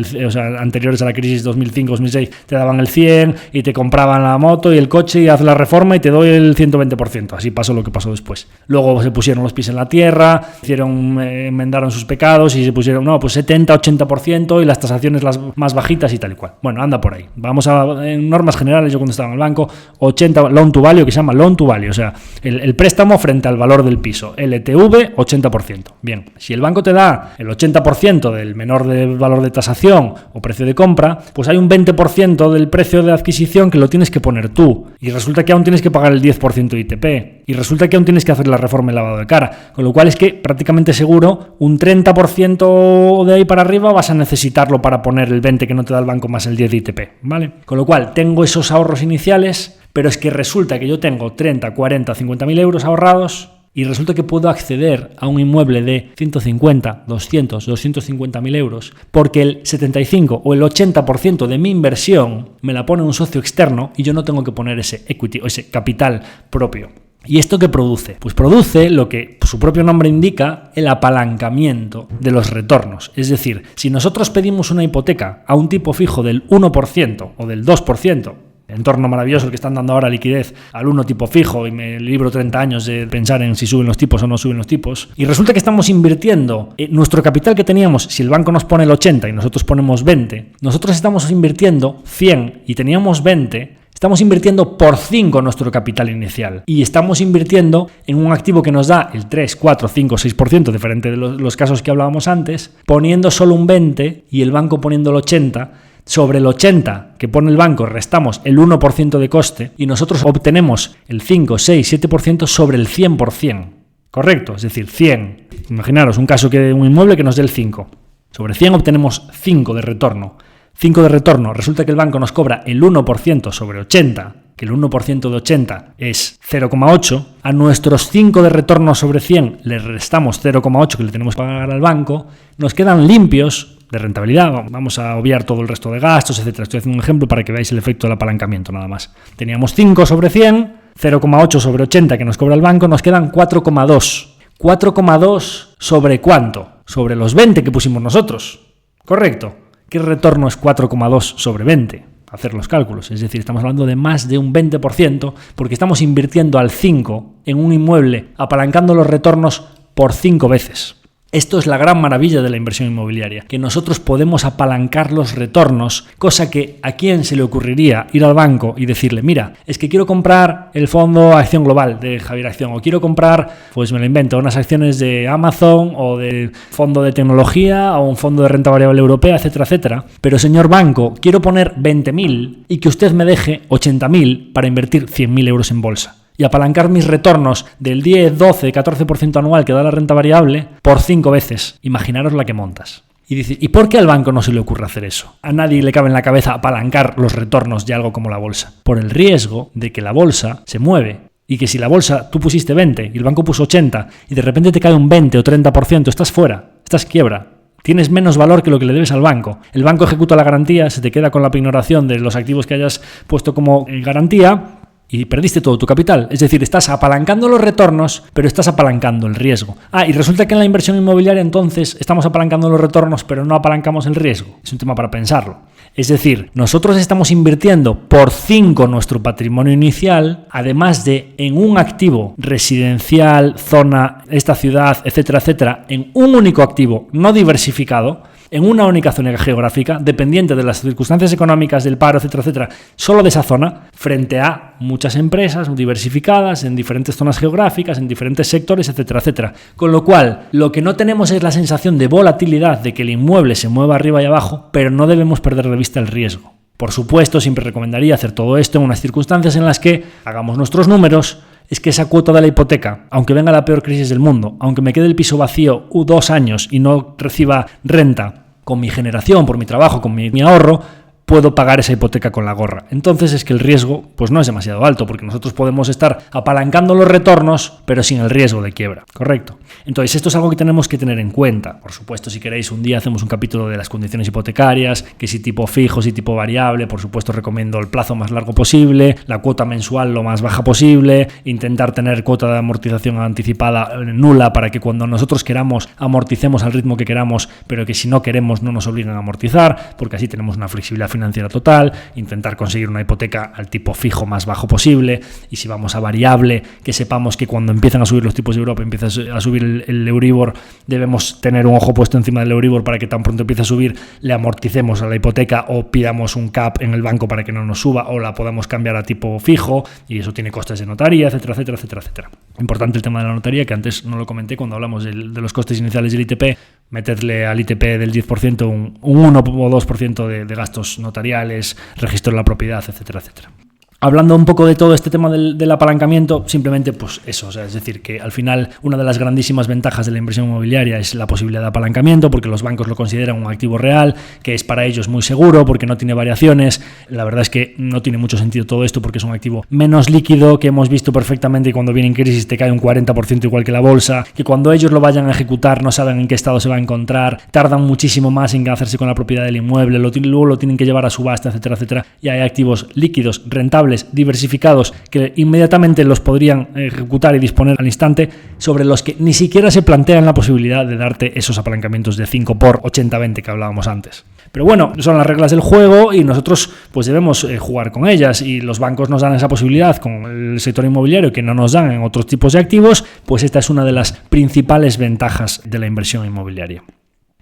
anteriores a la crisis 2005-2006 te daban el 100% y te compraban la moto y el coche y haz la reforma y te doy el 120%. Así pasó lo que pasó después. Luego se pusieron los pies en la tierra, enmendaron sus pecados y se pusieron, pues 70-80% y las tasaciones las más bajitas y tal y cual. Bueno, anda por ahí. Vamos en normas generales, yo cuando estaba en el banco, 80, loan to value, que se llama loan to value, o sea, el préstamo frente al valor del piso. LTV, 80%. Bien, si el banco te da el 80% del menor del valor de tasación o precio de compra, pues hay un 20% del precio de adquisición que lo tienes que poner tú. Y resulta que aún tienes que pagar el 10% de ITP. Y resulta que aún tienes que hacer la reforma y lavado de cara. Con lo cual es que prácticamente seguro un 30% de ahí para arriba vas a necesitarlo para poner el 20% que no te da el banco más el 10% de ITP, ¿vale? Con lo cual tengo esos ahorros iniciales, pero es que resulta que yo tengo 30, 40, 50.000 euros ahorrados. Y resulta que puedo acceder a un inmueble de 150, 200, 250.000 euros porque el 75 o el 80% de mi inversión me la pone un socio externo y yo no tengo que poner ese equity o ese capital propio. ¿Y esto qué produce? Pues produce lo que su propio nombre indica, el apalancamiento de los retornos. Es decir, si nosotros pedimos una hipoteca a un tipo fijo del 1% o del 2%, entorno maravilloso el que están dando ahora liquidez al 1 tipo fijo y me libro 30 años de pensar en si suben los tipos o no suben los tipos, y resulta que estamos invirtiendo nuestro capital que teníamos, si el banco nos pone el 80 y nosotros ponemos 20, nosotros estamos invirtiendo 100 y teníamos 20, estamos invirtiendo por 5 nuestro capital inicial y estamos invirtiendo en un activo que nos da el 3, 4, 5, 6%, diferente de los casos que hablábamos antes, poniendo solo un 20 y el banco poniendo el 80. Sobre el 80 que pone el banco restamos el 1% de coste y nosotros obtenemos el 5, 6, 7% sobre el 100%. ¿Correcto? Es decir, 100. Imaginaros un caso que un inmueble que nos dé el 5. Sobre 100 obtenemos 5 de retorno. 5 de retorno. Resulta que el banco nos cobra el 1% sobre 80, que el 1% de 80 es 0,8. A nuestros 5 de retorno sobre 100 le restamos 0,8 que le tenemos que pagar al banco. Nos quedan limpios de rentabilidad, vamos a obviar todo el resto de gastos, etcétera. Estoy haciendo un ejemplo para que veáis el efecto del apalancamiento nada más. Teníamos 5 sobre 100, 0,8 sobre 80 que nos cobra el banco, nos quedan 4,2. ¿4,2 sobre cuánto? Sobre los 20 que pusimos nosotros. ¿Correcto? ¿Qué retorno es 4,2 sobre 20? Hacer los cálculos. Es decir, estamos hablando de más de un 20% porque estamos invirtiendo al 5 en un inmueble, apalancando los retornos por 5 veces. Esto es la gran maravilla de la inversión inmobiliaria, que nosotros podemos apalancar los retornos, cosa que a quién se le ocurriría ir al banco y decirle, mira, es que quiero comprar el fondo Acción Global de Javier Acción, o quiero comprar, pues me lo invento, unas acciones de Amazon o del fondo de tecnología o un fondo de renta variable europea, etcétera, etcétera. Pero señor banco, quiero poner 20.000 y que usted me deje 80.000 para invertir 100.000 euros en bolsa. Y apalancar mis retornos del 10, 12, 14% anual que da la renta variable por 5 veces. Imaginaros la que montas. Y dice, ¿y por qué al banco no se le ocurre hacer eso? A nadie le cabe en la cabeza apalancar los retornos de algo como la bolsa. Por el riesgo de que la bolsa se mueve. Y que si la bolsa tú pusiste 20 y el banco puso 80 y de repente te cae un 20 o 30%, estás fuera, estás quiebra. Tienes menos valor que lo que le debes al banco. El banco ejecuta la garantía, se te queda con la pignoración de los activos que hayas puesto como garantía y perdiste todo tu capital. Es decir, estás apalancando los retornos, pero estás apalancando el riesgo. Y resulta que en la inversión inmobiliaria entonces estamos apalancando los retornos, pero no apalancamos el riesgo. Es un tema para pensarlo. Es decir, nosotros estamos invirtiendo por 5 nuestro patrimonio inicial, además de en un activo residencial, zona, esta ciudad, etcétera, etcétera, en un único activo no diversificado, en una única zona geográfica, dependiente de las circunstancias económicas, del paro, etcétera, etcétera, solo de esa zona, frente a muchas empresas diversificadas en diferentes zonas geográficas, en diferentes sectores, etcétera, etcétera. Con lo cual, lo que no tenemos es la sensación de volatilidad, de que el inmueble se mueva arriba y abajo, pero no debemos perder de vista el riesgo. Por supuesto, siempre recomendaría hacer todo esto en unas circunstancias en las que hagamos nuestros números. Es que esa cuota de la hipoteca, aunque venga la peor crisis del mundo, aunque me quede el piso vacío 2 años y no reciba renta, con mi generación, por mi trabajo, con mi ahorro, puedo pagar esa hipoteca con la gorra. Entonces es que el riesgo pues no es demasiado alto, porque nosotros podemos estar apalancando los retornos, pero sin el riesgo de quiebra, ¿correcto? Entonces esto es algo que tenemos que tener en cuenta. Por supuesto, si queréis, un día hacemos un capítulo de las condiciones hipotecarias, que si tipo fijo, si tipo variable. Por supuesto, recomiendo el plazo más largo posible, la cuota mensual lo más baja posible, intentar tener cuota de amortización anticipada nula para que cuando nosotros queramos amorticemos al ritmo que queramos, pero que si no queremos no nos obliguen a amortizar, porque así tenemos una flexibilidad financiera total, intentar conseguir una hipoteca al tipo fijo más bajo posible, y si vamos a variable, que sepamos que cuando empiezan a subir los tipos de Europa, empieza a subir el Euribor, debemos tener un ojo puesto encima del Euribor para que tan pronto empiece a subir, le amorticemos a la hipoteca o pidamos un cap en el banco para que no nos suba, o la podamos cambiar a tipo fijo, y eso tiene costes de notaría, etcétera, etcétera, etcétera, etcétera. Importante el tema de la notaría, que antes no lo comenté cuando hablamos de los costes iniciales del ITP. Meterle al ITP del 10% un 1 o 2% de gastos notariales, registro de la propiedad, etcétera, etcétera. Hablando un poco de todo este tema del apalancamiento, simplemente pues eso, es decir, que al final una de las grandísimas ventajas de la inversión inmobiliaria es la posibilidad de apalancamiento, porque los bancos lo consideran un activo real, que es para ellos muy seguro, porque no tiene variaciones. La verdad es que no tiene mucho sentido todo esto, porque es un activo menos líquido, que hemos visto perfectamente, y cuando viene en crisis te cae un 40% igual que la bolsa, que cuando ellos lo vayan a ejecutar no saben en qué estado se va a encontrar, tardan muchísimo más en hacerse con la propiedad del inmueble, luego lo tienen que llevar a subasta, etcétera, etcétera, y hay activos líquidos, rentables, diversificados, que inmediatamente los podrían ejecutar y disponer al instante, sobre los que ni siquiera se plantean la posibilidad de darte esos apalancamientos de 5 por 80-20 que hablábamos antes. Pero bueno, son las reglas del juego y nosotros pues debemos jugar con ellas, y los bancos nos dan esa posibilidad con el sector inmobiliario que no nos dan en otros tipos de activos. Pues esta es una de las principales ventajas de la inversión inmobiliaria.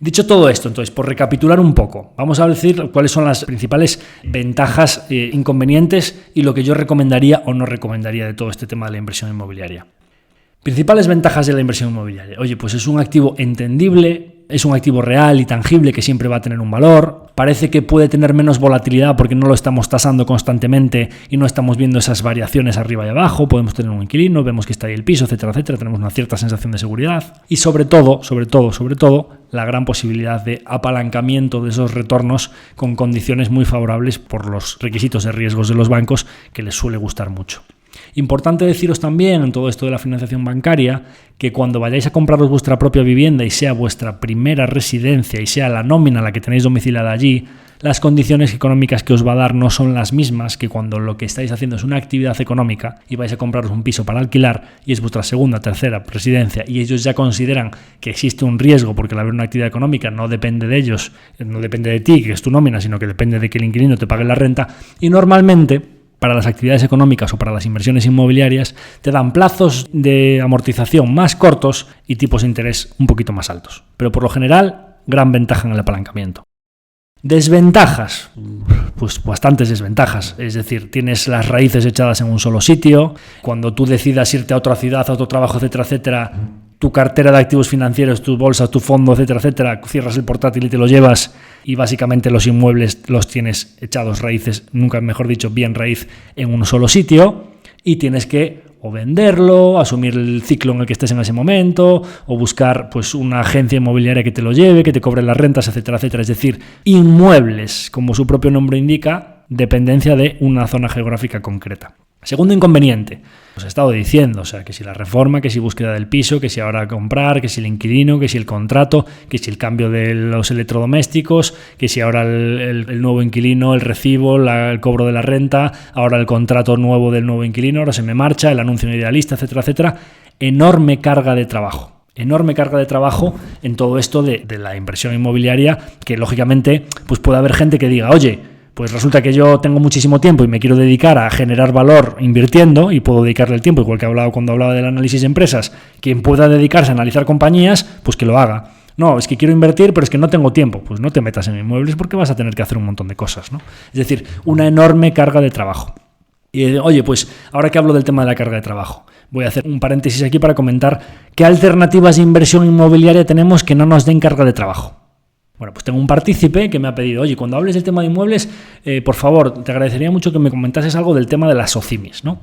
Dicho todo esto, entonces, por recapitular un poco, vamos a decir cuáles son las principales ventajas, inconvenientes y lo que yo recomendaría o no recomendaría de todo este tema de la inversión inmobiliaria. Principales ventajas de la inversión inmobiliaria. Oye, pues es un activo entendible, es un activo real y tangible que siempre va a tener un valor. Parece que puede tener menos volatilidad porque no lo estamos tasando constantemente y no estamos viendo esas variaciones arriba y abajo. Podemos tener un inquilino, vemos que está ahí el piso, etcétera, etcétera. Tenemos una cierta sensación de seguridad. Y sobre todo, la gran posibilidad de apalancamiento de esos retornos con condiciones muy favorables por los requisitos de riesgos de los bancos, que les suele gustar mucho. Importante deciros también en todo esto de la financiación bancaria que cuando vayáis a compraros vuestra propia vivienda y sea vuestra primera residencia y sea la nómina la que tenéis domiciliada allí, las condiciones económicas que os va a dar no son las mismas que cuando lo que estáis haciendo es una actividad económica y vais a compraros un piso para alquilar y es vuestra segunda, tercera residencia y ellos ya consideran que existe un riesgo porque al haber una actividad económica no depende de ellos, no depende de ti, que es tu nómina, sino que depende de que el inquilino te pague la renta. Y normalmente, para las actividades económicas o para las inversiones inmobiliarias, te dan plazos de amortización más cortos y tipos de interés un poquito más altos. Pero por lo general, gran ventaja en el apalancamiento. Desventajas, pues bastantes desventajas, es decir, tienes las raíces echadas en un solo sitio, cuando tú decidas irte a otra ciudad, a otro trabajo, etcétera, etcétera, tu cartera de activos financieros, tus bolsas, tu fondo, etcétera, etcétera, cierras el portátil y te lo llevas y básicamente los inmuebles los tienes echados raíces, nunca mejor dicho, bien raíz en un solo sitio y tienes que o venderlo, asumir el ciclo en el que estés en ese momento, o buscar pues una agencia inmobiliaria que te lo lleve, que te cobre las rentas, etcétera, etcétera. Es decir, inmuebles, como su propio nombre indica, dependencia de una zona geográfica concreta. Segundo inconveniente, os he estado diciendo, o sea, que si la reforma, que si búsqueda del piso, que si ahora comprar, que si el inquilino, que si el contrato, que si el cambio de los electrodomésticos, que si ahora el nuevo inquilino, el recibo, el cobro de la renta, ahora el contrato nuevo del nuevo inquilino, ahora se me marcha, el anuncio en Idealista, etcétera, etcétera. Enorme carga de trabajo. Enorme carga de trabajo en todo esto de la inversión inmobiliaria, que lógicamente pues puede haber gente que diga, oye, pues resulta que yo tengo muchísimo tiempo y me quiero dedicar a generar valor invirtiendo y puedo dedicarle el tiempo, igual que cuando hablaba del análisis de empresas, quien pueda dedicarse a analizar compañías, pues que lo haga. No, es que quiero invertir, pero es que no tengo tiempo. Pues no te metas en inmuebles porque vas a tener que hacer un montón de cosas, ¿no? Es decir, una enorme carga de trabajo. Y oye, pues ahora que hablo del tema de la carga de trabajo, voy a hacer un paréntesis aquí para comentar qué alternativas de inversión inmobiliaria tenemos que no nos den carga de trabajo. Bueno, pues tengo un partícipe que me ha pedido, oye, cuando hables del tema de inmuebles, por favor, te agradecería mucho que me comentases algo del tema de las SOCIMIs, ¿no?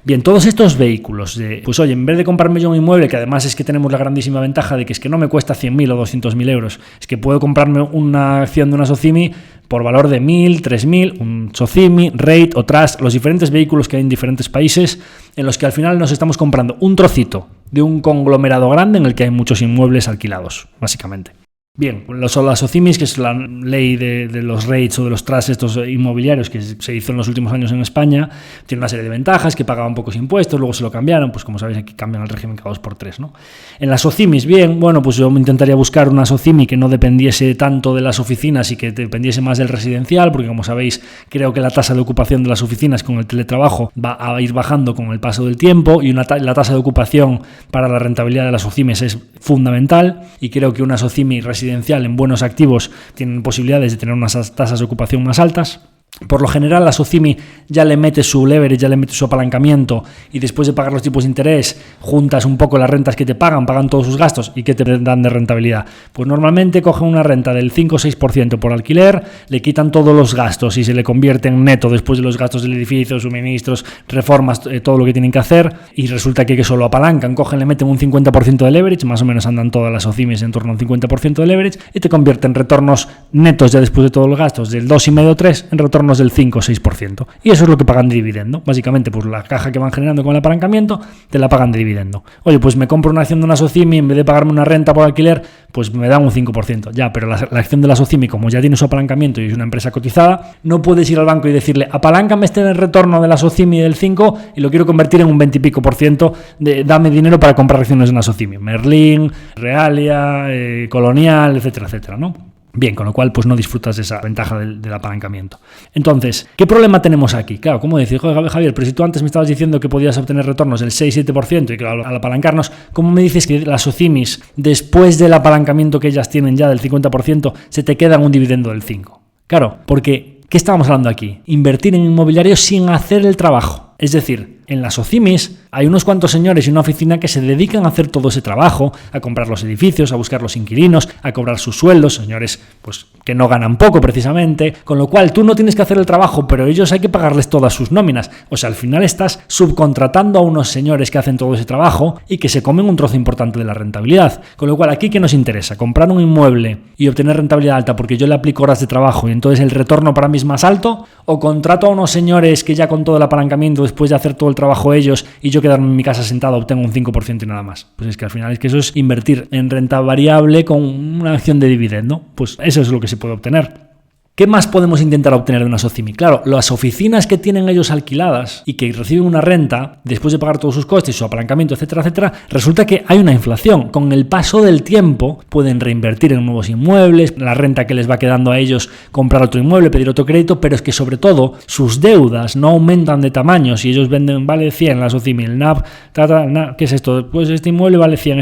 Bien, todos estos vehículos, pues oye, en vez de comprarme yo un inmueble, que además es que tenemos la grandísima ventaja de que es que no me cuesta 100.000 o 200.000 euros, es que puedo comprarme una acción de una SOCIMI por valor de 1.000, 3.000, un SOCIMI, REIT o Trust, los diferentes vehículos que hay en diferentes países, en los que al final nos estamos comprando un trocito de un conglomerado grande en el que hay muchos inmuebles alquilados, básicamente. Bien, las SOCIMIs, que es la ley de los REITs o de los trusts estos inmobiliarios que se hizo en los últimos años en España, tiene una serie de ventajas, que pagaban pocos impuestos, luego se lo cambiaron, pues como sabéis aquí cambian el régimen cada 2x3, ¿no? En las SOCIMIs, bien, bueno, pues yo intentaría buscar una SOCIMI que no dependiese tanto de las oficinas y que dependiese más del residencial, porque como sabéis, creo que la tasa de ocupación de las oficinas con el teletrabajo va a ir bajando con el paso del tiempo y la tasa de ocupación para la rentabilidad de las SOCIMIs es fundamental y creo que una SOCIMI residencial en buenos activos tienen posibilidades de tener unas tasas de ocupación más altas. Por lo general, la SOCIMI ya le mete su leverage, ya le mete su apalancamiento y después de pagar los tipos de interés, juntas un poco las rentas que te pagan todos sus gastos y que te dan de rentabilidad. Pues normalmente cogen una renta del 5 o 6% por alquiler, le quitan todos los gastos y se le convierte en neto después de los gastos del edificio, suministros, reformas, todo lo que tienen que hacer y resulta que solo apalancan, cogen, le meten un 50% de leverage, más o menos andan todas las SOCIMIs en torno a un 50% de leverage y te convierte en retornos netos ya después de todos los gastos del 2,5-3 en retornos del 5 o 6%. Y eso es lo que pagan de dividendo. Básicamente, pues la caja que van generando con el apalancamiento, te la pagan de dividendo. Oye, pues me compro una acción de una SOCIMI, en vez de pagarme una renta por alquiler, pues me dan un 5%. Ya, pero la acción de la SOCIMI, como ya tiene su apalancamiento y es una empresa cotizada, no puedes ir al banco y decirle, apaláncame el retorno de la SOCIMI del 5 y lo quiero convertir en un 20 y pico %, dame dinero para comprar acciones de una SOCIMI. Merlin, Realia, Colonial, etcétera, etcétera, ¿no? Bien, con lo cual pues no disfrutas de esa ventaja del apalancamiento. Entonces, ¿qué problema tenemos aquí? Claro, como decir, Javier, pero si tú antes me estabas diciendo que podías obtener retornos del 6-7% y que al apalancarnos, ¿cómo me dices que las SOCIMIs, después del apalancamiento que ellas tienen ya del 50%, se te quedan un dividendo del 5%? Claro, porque, ¿qué estábamos hablando aquí? Invertir en inmobiliario sin hacer el trabajo. Es decir, en las SOCIMIs hay unos cuantos señores y una oficina que se dedican a hacer todo ese trabajo, a comprar los edificios, a buscar los inquilinos, a cobrar sus sueldos, señores pues que no ganan poco precisamente, con lo cual tú no tienes que hacer el trabajo, pero ellos hay que pagarles todas sus nóminas. O sea, al final estás subcontratando a unos señores que hacen todo ese trabajo y que se comen un trozo importante de la rentabilidad. Con lo cual, ¿aquí qué nos interesa? ¿Comprar un inmueble y obtener rentabilidad alta porque yo le aplico horas de trabajo y entonces el retorno para mí es más alto? ¿O contrato a unos señores que ya con todo el apalancamiento, después de hacer todo el trabajo ellos y yo quedarme en mi casa sentado, obtengo un 5% y nada más? Pues es que al final es que eso es invertir en renta variable con una acción de dividendo. Pues eso es lo que se puede obtener. ¿Qué más podemos intentar obtener de una SOCIMI? Claro, las oficinas que tienen ellos alquiladas y que reciben una renta, después de pagar todos sus costes, su apalancamiento, etcétera, etcétera, resulta que hay una inflación. Con el paso del tiempo pueden reinvertir en nuevos inmuebles, la renta que les va quedando a ellos, comprar otro inmueble, pedir otro crédito, pero es que sobre todo sus deudas no aumentan de tamaño. Si ellos venden, vale 100 la SOCIMI, el NAV, ¿qué es esto? Pues este inmueble vale 100,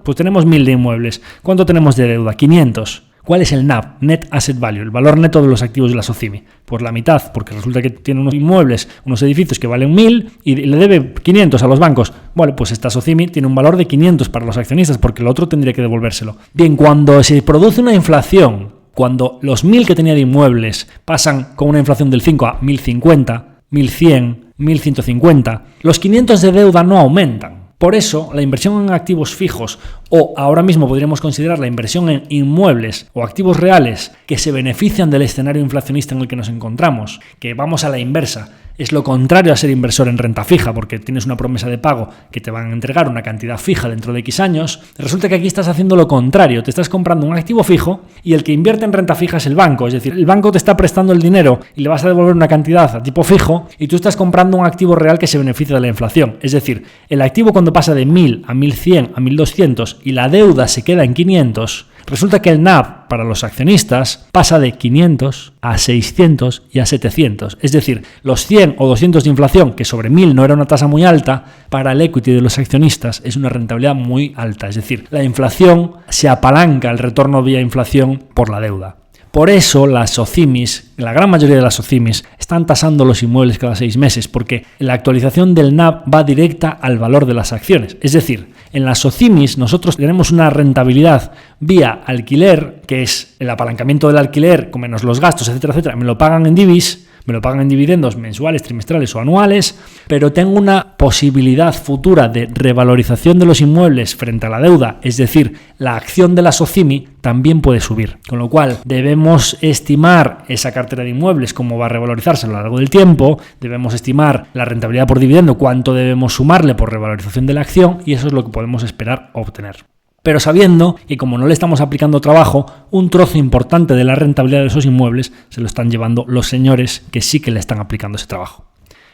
pues tenemos 1000 de inmuebles. ¿Cuánto tenemos de deuda? 500. ¿Cuál es el NAV? Net Asset Value, el valor neto de los activos de la SOCIMI. Pues la mitad, porque resulta que tiene unos inmuebles, unos edificios que valen 1000 y le debe 500 a los bancos. Bueno, pues esta SOCIMI tiene un valor de 500 para los accionistas, porque el otro tendría que devolvérselo. Bien, cuando se produce una inflación, cuando los 1000 que tenía de inmuebles pasan con una inflación del 5 a 1050, 1100, 1150, los 500 de deuda no aumentan. Por eso, la inversión en activos fijos, o ahora mismo podríamos considerar la inversión en inmuebles o activos reales que se benefician del escenario inflacionista en el que nos encontramos, que vamos a la inversa, es lo contrario a ser inversor en renta fija, porque tienes una promesa de pago que te van a entregar una cantidad fija dentro de X años. Resulta que aquí estás haciendo lo contrario, te estás comprando un activo fijo y el que invierte en renta fija es el banco, es decir, el banco te está prestando el dinero y le vas a devolver una cantidad a tipo fijo y tú estás comprando un activo real que se beneficia de la inflación. Es decir, el activo cuando pasa de 1000 a 1100 a 1200 y la deuda se queda en 500, resulta que el NAV para los accionistas pasa de 500 a 600 y a 700. Es decir, los 100 o 200 de inflación, que sobre 1000 no era una tasa muy alta, para el equity de los accionistas es una rentabilidad muy alta. Es decir, la inflación se apalanca el retorno vía inflación por la deuda. Por eso las SOCIMIs, la gran mayoría de las SOCIMIs, están tasando los inmuebles cada 6 meses, porque la actualización del NAV va directa al valor de las acciones. Es decir, en las SOCIMIs nosotros tenemos una rentabilidad vía alquiler, que es el apalancamiento del alquiler con menos los gastos, etcétera, etcétera. Me lo pagan en divis, me lo pagan en dividendos mensuales, trimestrales o anuales, pero tengo una posibilidad futura de revalorización de los inmuebles frente a la deuda, es decir, la acción de la SOCIMI también puede subir. Con lo cual, debemos estimar esa cartera de inmuebles, cómo va a revalorizarse a lo largo del tiempo, debemos estimar la rentabilidad por dividendo, cuánto debemos sumarle por revalorización de la acción, y eso es lo que podemos esperar obtener. Pero sabiendo que como no le estamos aplicando trabajo, un trozo importante de la rentabilidad de esos inmuebles se lo están llevando los señores que sí que le están aplicando ese trabajo.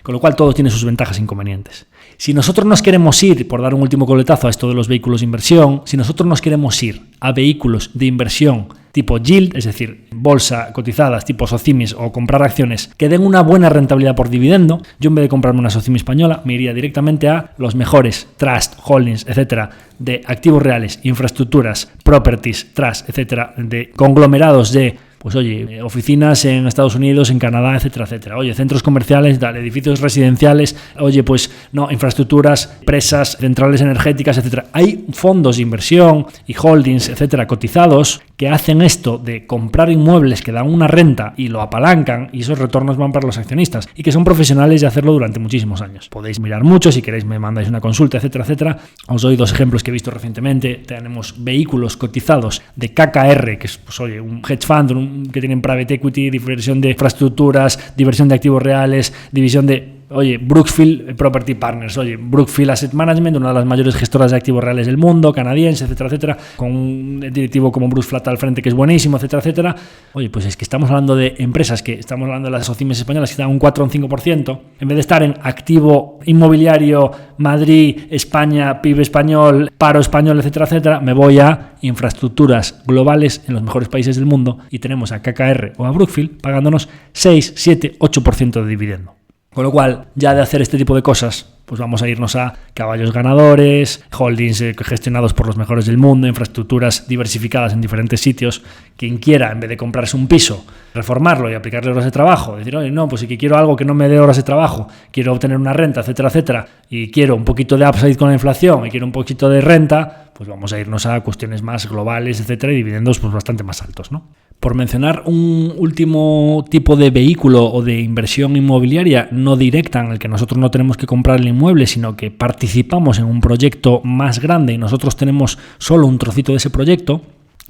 Con lo cual todo tiene sus ventajas e inconvenientes. Si nosotros nos queremos ir, por dar un último coletazo a esto de los vehículos de inversión, si nosotros nos queremos ir a vehículos de inversión tipo yield, es decir, bolsa, cotizadas, tipo SOCIMIs o comprar acciones que den una buena rentabilidad por dividendo, yo en vez de comprarme una SOCIMI española me iría directamente a los mejores trust, holdings, etcétera, de activos reales, infraestructuras, properties, trust, etcétera, de conglomerados de pues oye, oficinas en Estados Unidos, en Canadá, etcétera, etcétera. Oye, centros comerciales, edificios residenciales, oye, pues no, infraestructuras, presas, centrales energéticas, etcétera. Hay fondos de inversión y holdings, etcétera, cotizados que hacen esto de comprar inmuebles que dan una renta y lo apalancan y esos retornos van para los accionistas y que son profesionales de hacerlo durante muchísimos años. Podéis mirar mucho, si queréis me mandáis una consulta, etcétera, etcétera. Os doy 2 ejemplos que he visto recientemente. Tenemos vehículos cotizados de KKR, que es, pues oye, un hedge fund, que tienen private equity, diversión de infraestructuras, diversión de activos reales, división de, oye, Brookfield Property Partners, oye, Brookfield Asset Management, una de las mayores gestoras de activos reales del mundo, canadiense, etcétera, etcétera, con un directivo como Bruce Flatt al frente que es buenísimo, etcétera, etcétera. Oye, pues es que estamos hablando de empresas que estamos hablando de las SOCIMIs españolas que están un 4 o un 5%, en vez de estar en activo inmobiliario, Madrid, España, PIB español, paro español, etcétera, etcétera, me voy a infraestructuras globales en los mejores países del mundo y tenemos a KKR o a Brookfield pagándonos 6, 7, 8% de dividendo. Con lo cual, ya de hacer este tipo de cosas, pues vamos a irnos a caballos ganadores, holdings gestionados por los mejores del mundo, infraestructuras diversificadas en diferentes sitios. Quien quiera, en vez de comprarse un piso, reformarlo y aplicarle horas de trabajo, decir, oye, no, pues si quiero algo que no me dé horas de trabajo, quiero obtener una renta, etcétera, etcétera, y quiero un poquito de upside con la inflación y quiero un poquito de renta, pues vamos a irnos a cuestiones más globales, etcétera, y dividendos pues bastante más altos, ¿no? Por mencionar un último tipo de vehículo o de inversión inmobiliaria no directa en el que nosotros no tenemos que comprar el inmueble, sino que participamos en un proyecto más grande y nosotros tenemos solo un trocito de ese proyecto.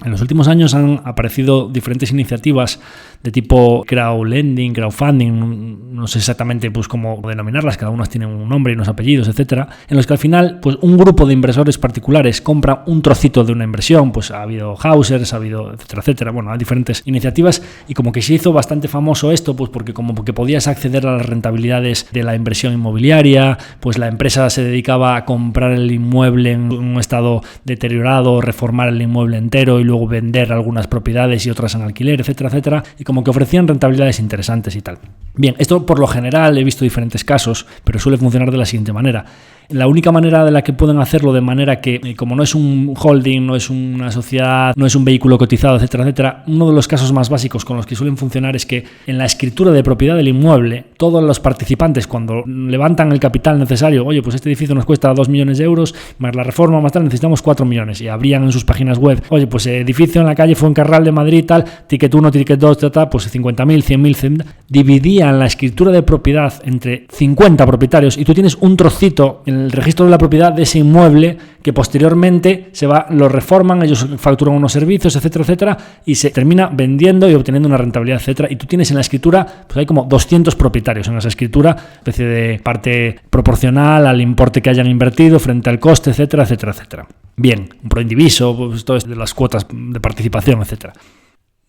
En los últimos años han aparecido diferentes iniciativas de tipo crowdlending, crowdfunding, no no sé exactamente pues cómo denominarlas, cada una tiene un nombre y unos apellidos, etcétera, en los que al final pues un grupo de inversores particulares compra un trocito de una inversión. Pues ha habido Hausers, ha habido etcétera, etcétera, bueno, hay diferentes iniciativas, y como que se hizo bastante famoso esto, pues porque como que podías acceder a las rentabilidades de la inversión inmobiliaria, pues la empresa se dedicaba a comprar el inmueble en un estado deteriorado, reformar el inmueble entero y luego vender algunas propiedades y otras en alquiler, etcétera, etcétera, y como que ofrecían rentabilidades interesantes y tal. Bien, esto por lo general he visto diferentes casos, pero suele funcionar de la siguiente manera. La única manera de la que pueden hacerlo de manera que, como no es un holding, no es una sociedad, no es un vehículo cotizado, etcétera, etcétera, uno de los casos más básicos con los que suelen funcionar es que en la escritura de propiedad del inmueble, todos los participantes cuando levantan el capital necesario, oye, pues este edificio nos cuesta 2 millones de euros, más la reforma, más tal, necesitamos 4 millones, y abrían en sus páginas web, oye, pues edificio en la calle Fuencarral de Madrid, tal, ticket 1, ticket 2, tal, pues 50.000, 100.000, dividían la escritura de propiedad entre 50 propietarios, y tú tienes un trocito en el registro de la propiedad de ese inmueble que posteriormente lo reforman, ellos facturan unos servicios, etcétera, etcétera, y se termina vendiendo y obteniendo una rentabilidad, etcétera. Y tú tienes en la escritura, pues hay como 200 propietarios en esa escritura, especie de parte proporcional al importe que hayan invertido frente al coste, etcétera, etcétera, etcétera. Bien, un proindiviso, pues esto es de las cuotas de participación, etcétera.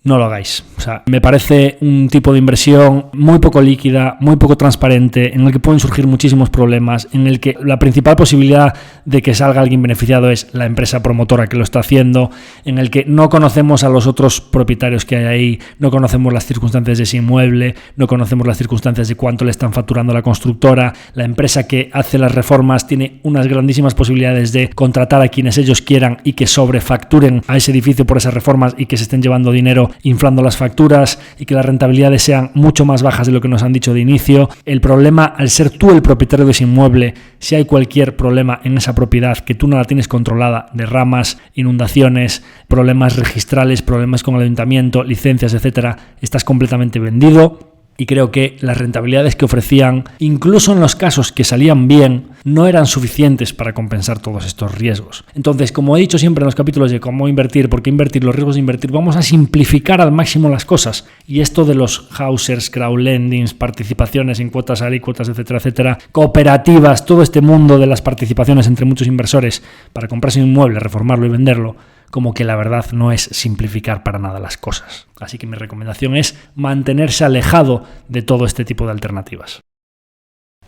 No lo hagáis. O sea, me parece un tipo de inversión muy poco líquida, muy poco transparente, en el que pueden surgir muchísimos problemas, en el que la principal posibilidad de que salga alguien beneficiado es la empresa promotora que lo está haciendo, en el que no conocemos a los otros propietarios que hay ahí, no conocemos las circunstancias de ese inmueble, no conocemos las circunstancias de cuánto le están facturando a la constructora. La empresa que hace las reformas tiene unas grandísimas posibilidades de contratar a quienes ellos quieran y que sobrefacturen a ese edificio por esas reformas y que se estén llevando dinero inflando las facturas y que las rentabilidades sean mucho más bajas de lo que nos han dicho de inicio. El problema, al ser tú el propietario de ese inmueble, si hay cualquier problema en esa propiedad que tú no la tienes controlada, derramas, inundaciones, problemas registrales, problemas con el ayuntamiento, licencias, etcétera, estás completamente vendido. Y creo que las rentabilidades que ofrecían, incluso en los casos que salían bien, no eran suficientes para compensar todos estos riesgos. Entonces, como he dicho siempre en los capítulos de cómo invertir, por qué invertir, los riesgos de invertir, vamos a simplificar al máximo las cosas. Y esto de los Hausers, crowdlendings, participaciones en cuotas alícuotas, etcétera, etcétera, cooperativas, todo este mundo de las participaciones entre muchos inversores para comprarse un inmueble, reformarlo y venderlo, como que la verdad no es simplificar para nada las cosas. Así que mi recomendación es mantenerse alejado de todo este tipo de alternativas.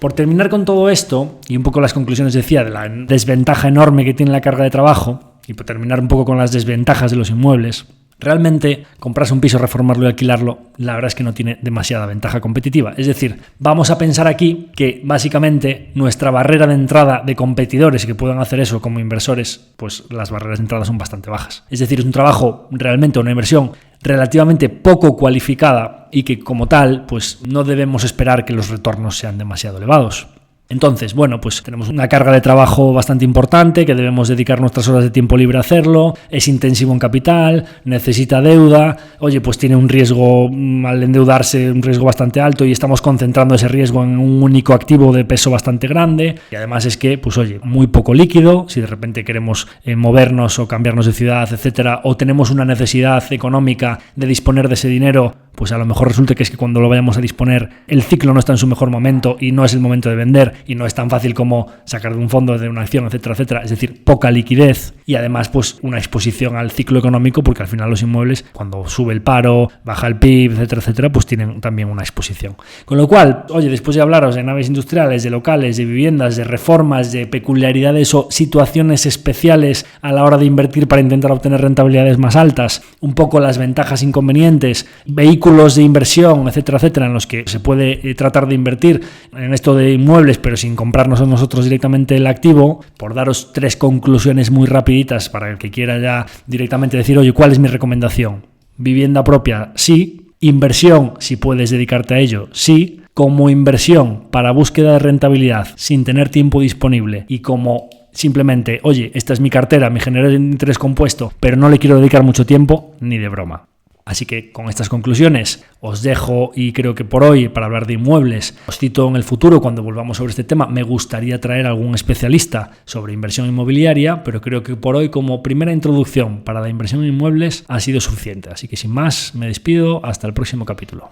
Por terminar con todo esto, y un poco las conclusiones decía de la desventaja enorme que tiene la carga de trabajo, y por terminar un poco con las desventajas de los inmuebles, realmente comprarse un piso, reformarlo y alquilarlo, la verdad es que no tiene demasiada ventaja competitiva. Es decir, vamos a pensar aquí que básicamente nuestra barrera de entrada de competidores que puedan hacer eso como inversores, pues las barreras de entrada son bastante bajas. Es decir, es un trabajo realmente, una inversión relativamente poco cualificada y que como tal, pues no debemos esperar que los retornos sean demasiado elevados. Entonces, bueno, pues tenemos una carga de trabajo bastante importante, que debemos dedicar nuestras horas de tiempo libre a hacerlo, es intensivo en capital, necesita deuda, oye, pues tiene un riesgo al endeudarse, un riesgo bastante alto y estamos concentrando ese riesgo en un único activo de peso bastante grande y además es que, pues oye, muy poco líquido, si de repente queremos movernos o cambiarnos de ciudad, etcétera, o tenemos una necesidad económica de disponer de ese dinero, pues a lo mejor resulta que es que cuando lo vayamos a disponer el ciclo no está en su mejor momento y no es el momento de vender y no es tan fácil como sacar de un fondo, de una acción, etcétera, etcétera. Es decir, poca liquidez y además pues una exposición al ciclo económico porque al final los inmuebles, cuando sube el paro, baja el PIB, etcétera, etcétera, pues tienen también una exposición. Con lo cual, oye, después de hablaros de naves industriales, de locales, de viviendas, de reformas, de peculiaridades o situaciones especiales a la hora de invertir para intentar obtener rentabilidades más altas, un poco las ventajas, inconvenientes, vehículos de inversión, etcétera, etcétera, en los que se puede tratar de invertir en esto de inmuebles, pero sin comprarnos a nosotros directamente el activo, por daros 3 conclusiones muy rapiditas para el que quiera ya directamente decir, oye, ¿cuál es mi recomendación? Vivienda propia, sí. Inversión, si puedes dedicarte a ello, sí. Como inversión para búsqueda de rentabilidad sin tener tiempo disponible y como simplemente, oye, esta es mi cartera, me genera interés compuesto, pero no le quiero dedicar mucho tiempo, ni de broma. Así que con estas conclusiones os dejo y creo que por hoy, para hablar de inmuebles, os cito en el futuro cuando volvamos sobre este tema. Me gustaría traer a algún especialista sobre inversión inmobiliaria, pero creo que por hoy como primera introducción para la inversión en inmuebles ha sido suficiente. Así que sin más, me despido, hasta el próximo capítulo.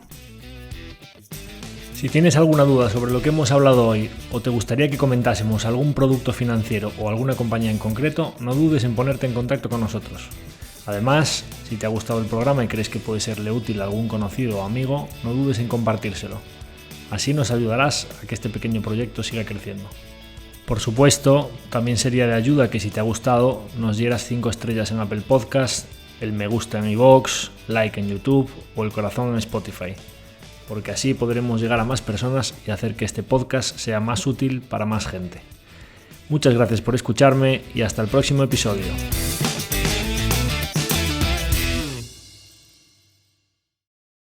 Si tienes alguna duda sobre lo que hemos hablado hoy o te gustaría que comentásemos algún producto financiero o alguna compañía en concreto, no dudes en ponerte en contacto con nosotros. Además, si te ha gustado el programa y crees que puede serle útil a algún conocido o amigo, no dudes en compartírselo. Así nos ayudarás a que este pequeño proyecto siga creciendo. Por supuesto, también sería de ayuda que si te ha gustado nos dieras 5 estrellas en Apple Podcast, el me gusta en iVoox, like en YouTube o el corazón en Spotify, porque así podremos llegar a más personas y hacer que este podcast sea más útil para más gente. Muchas gracias por escucharme y hasta el próximo episodio.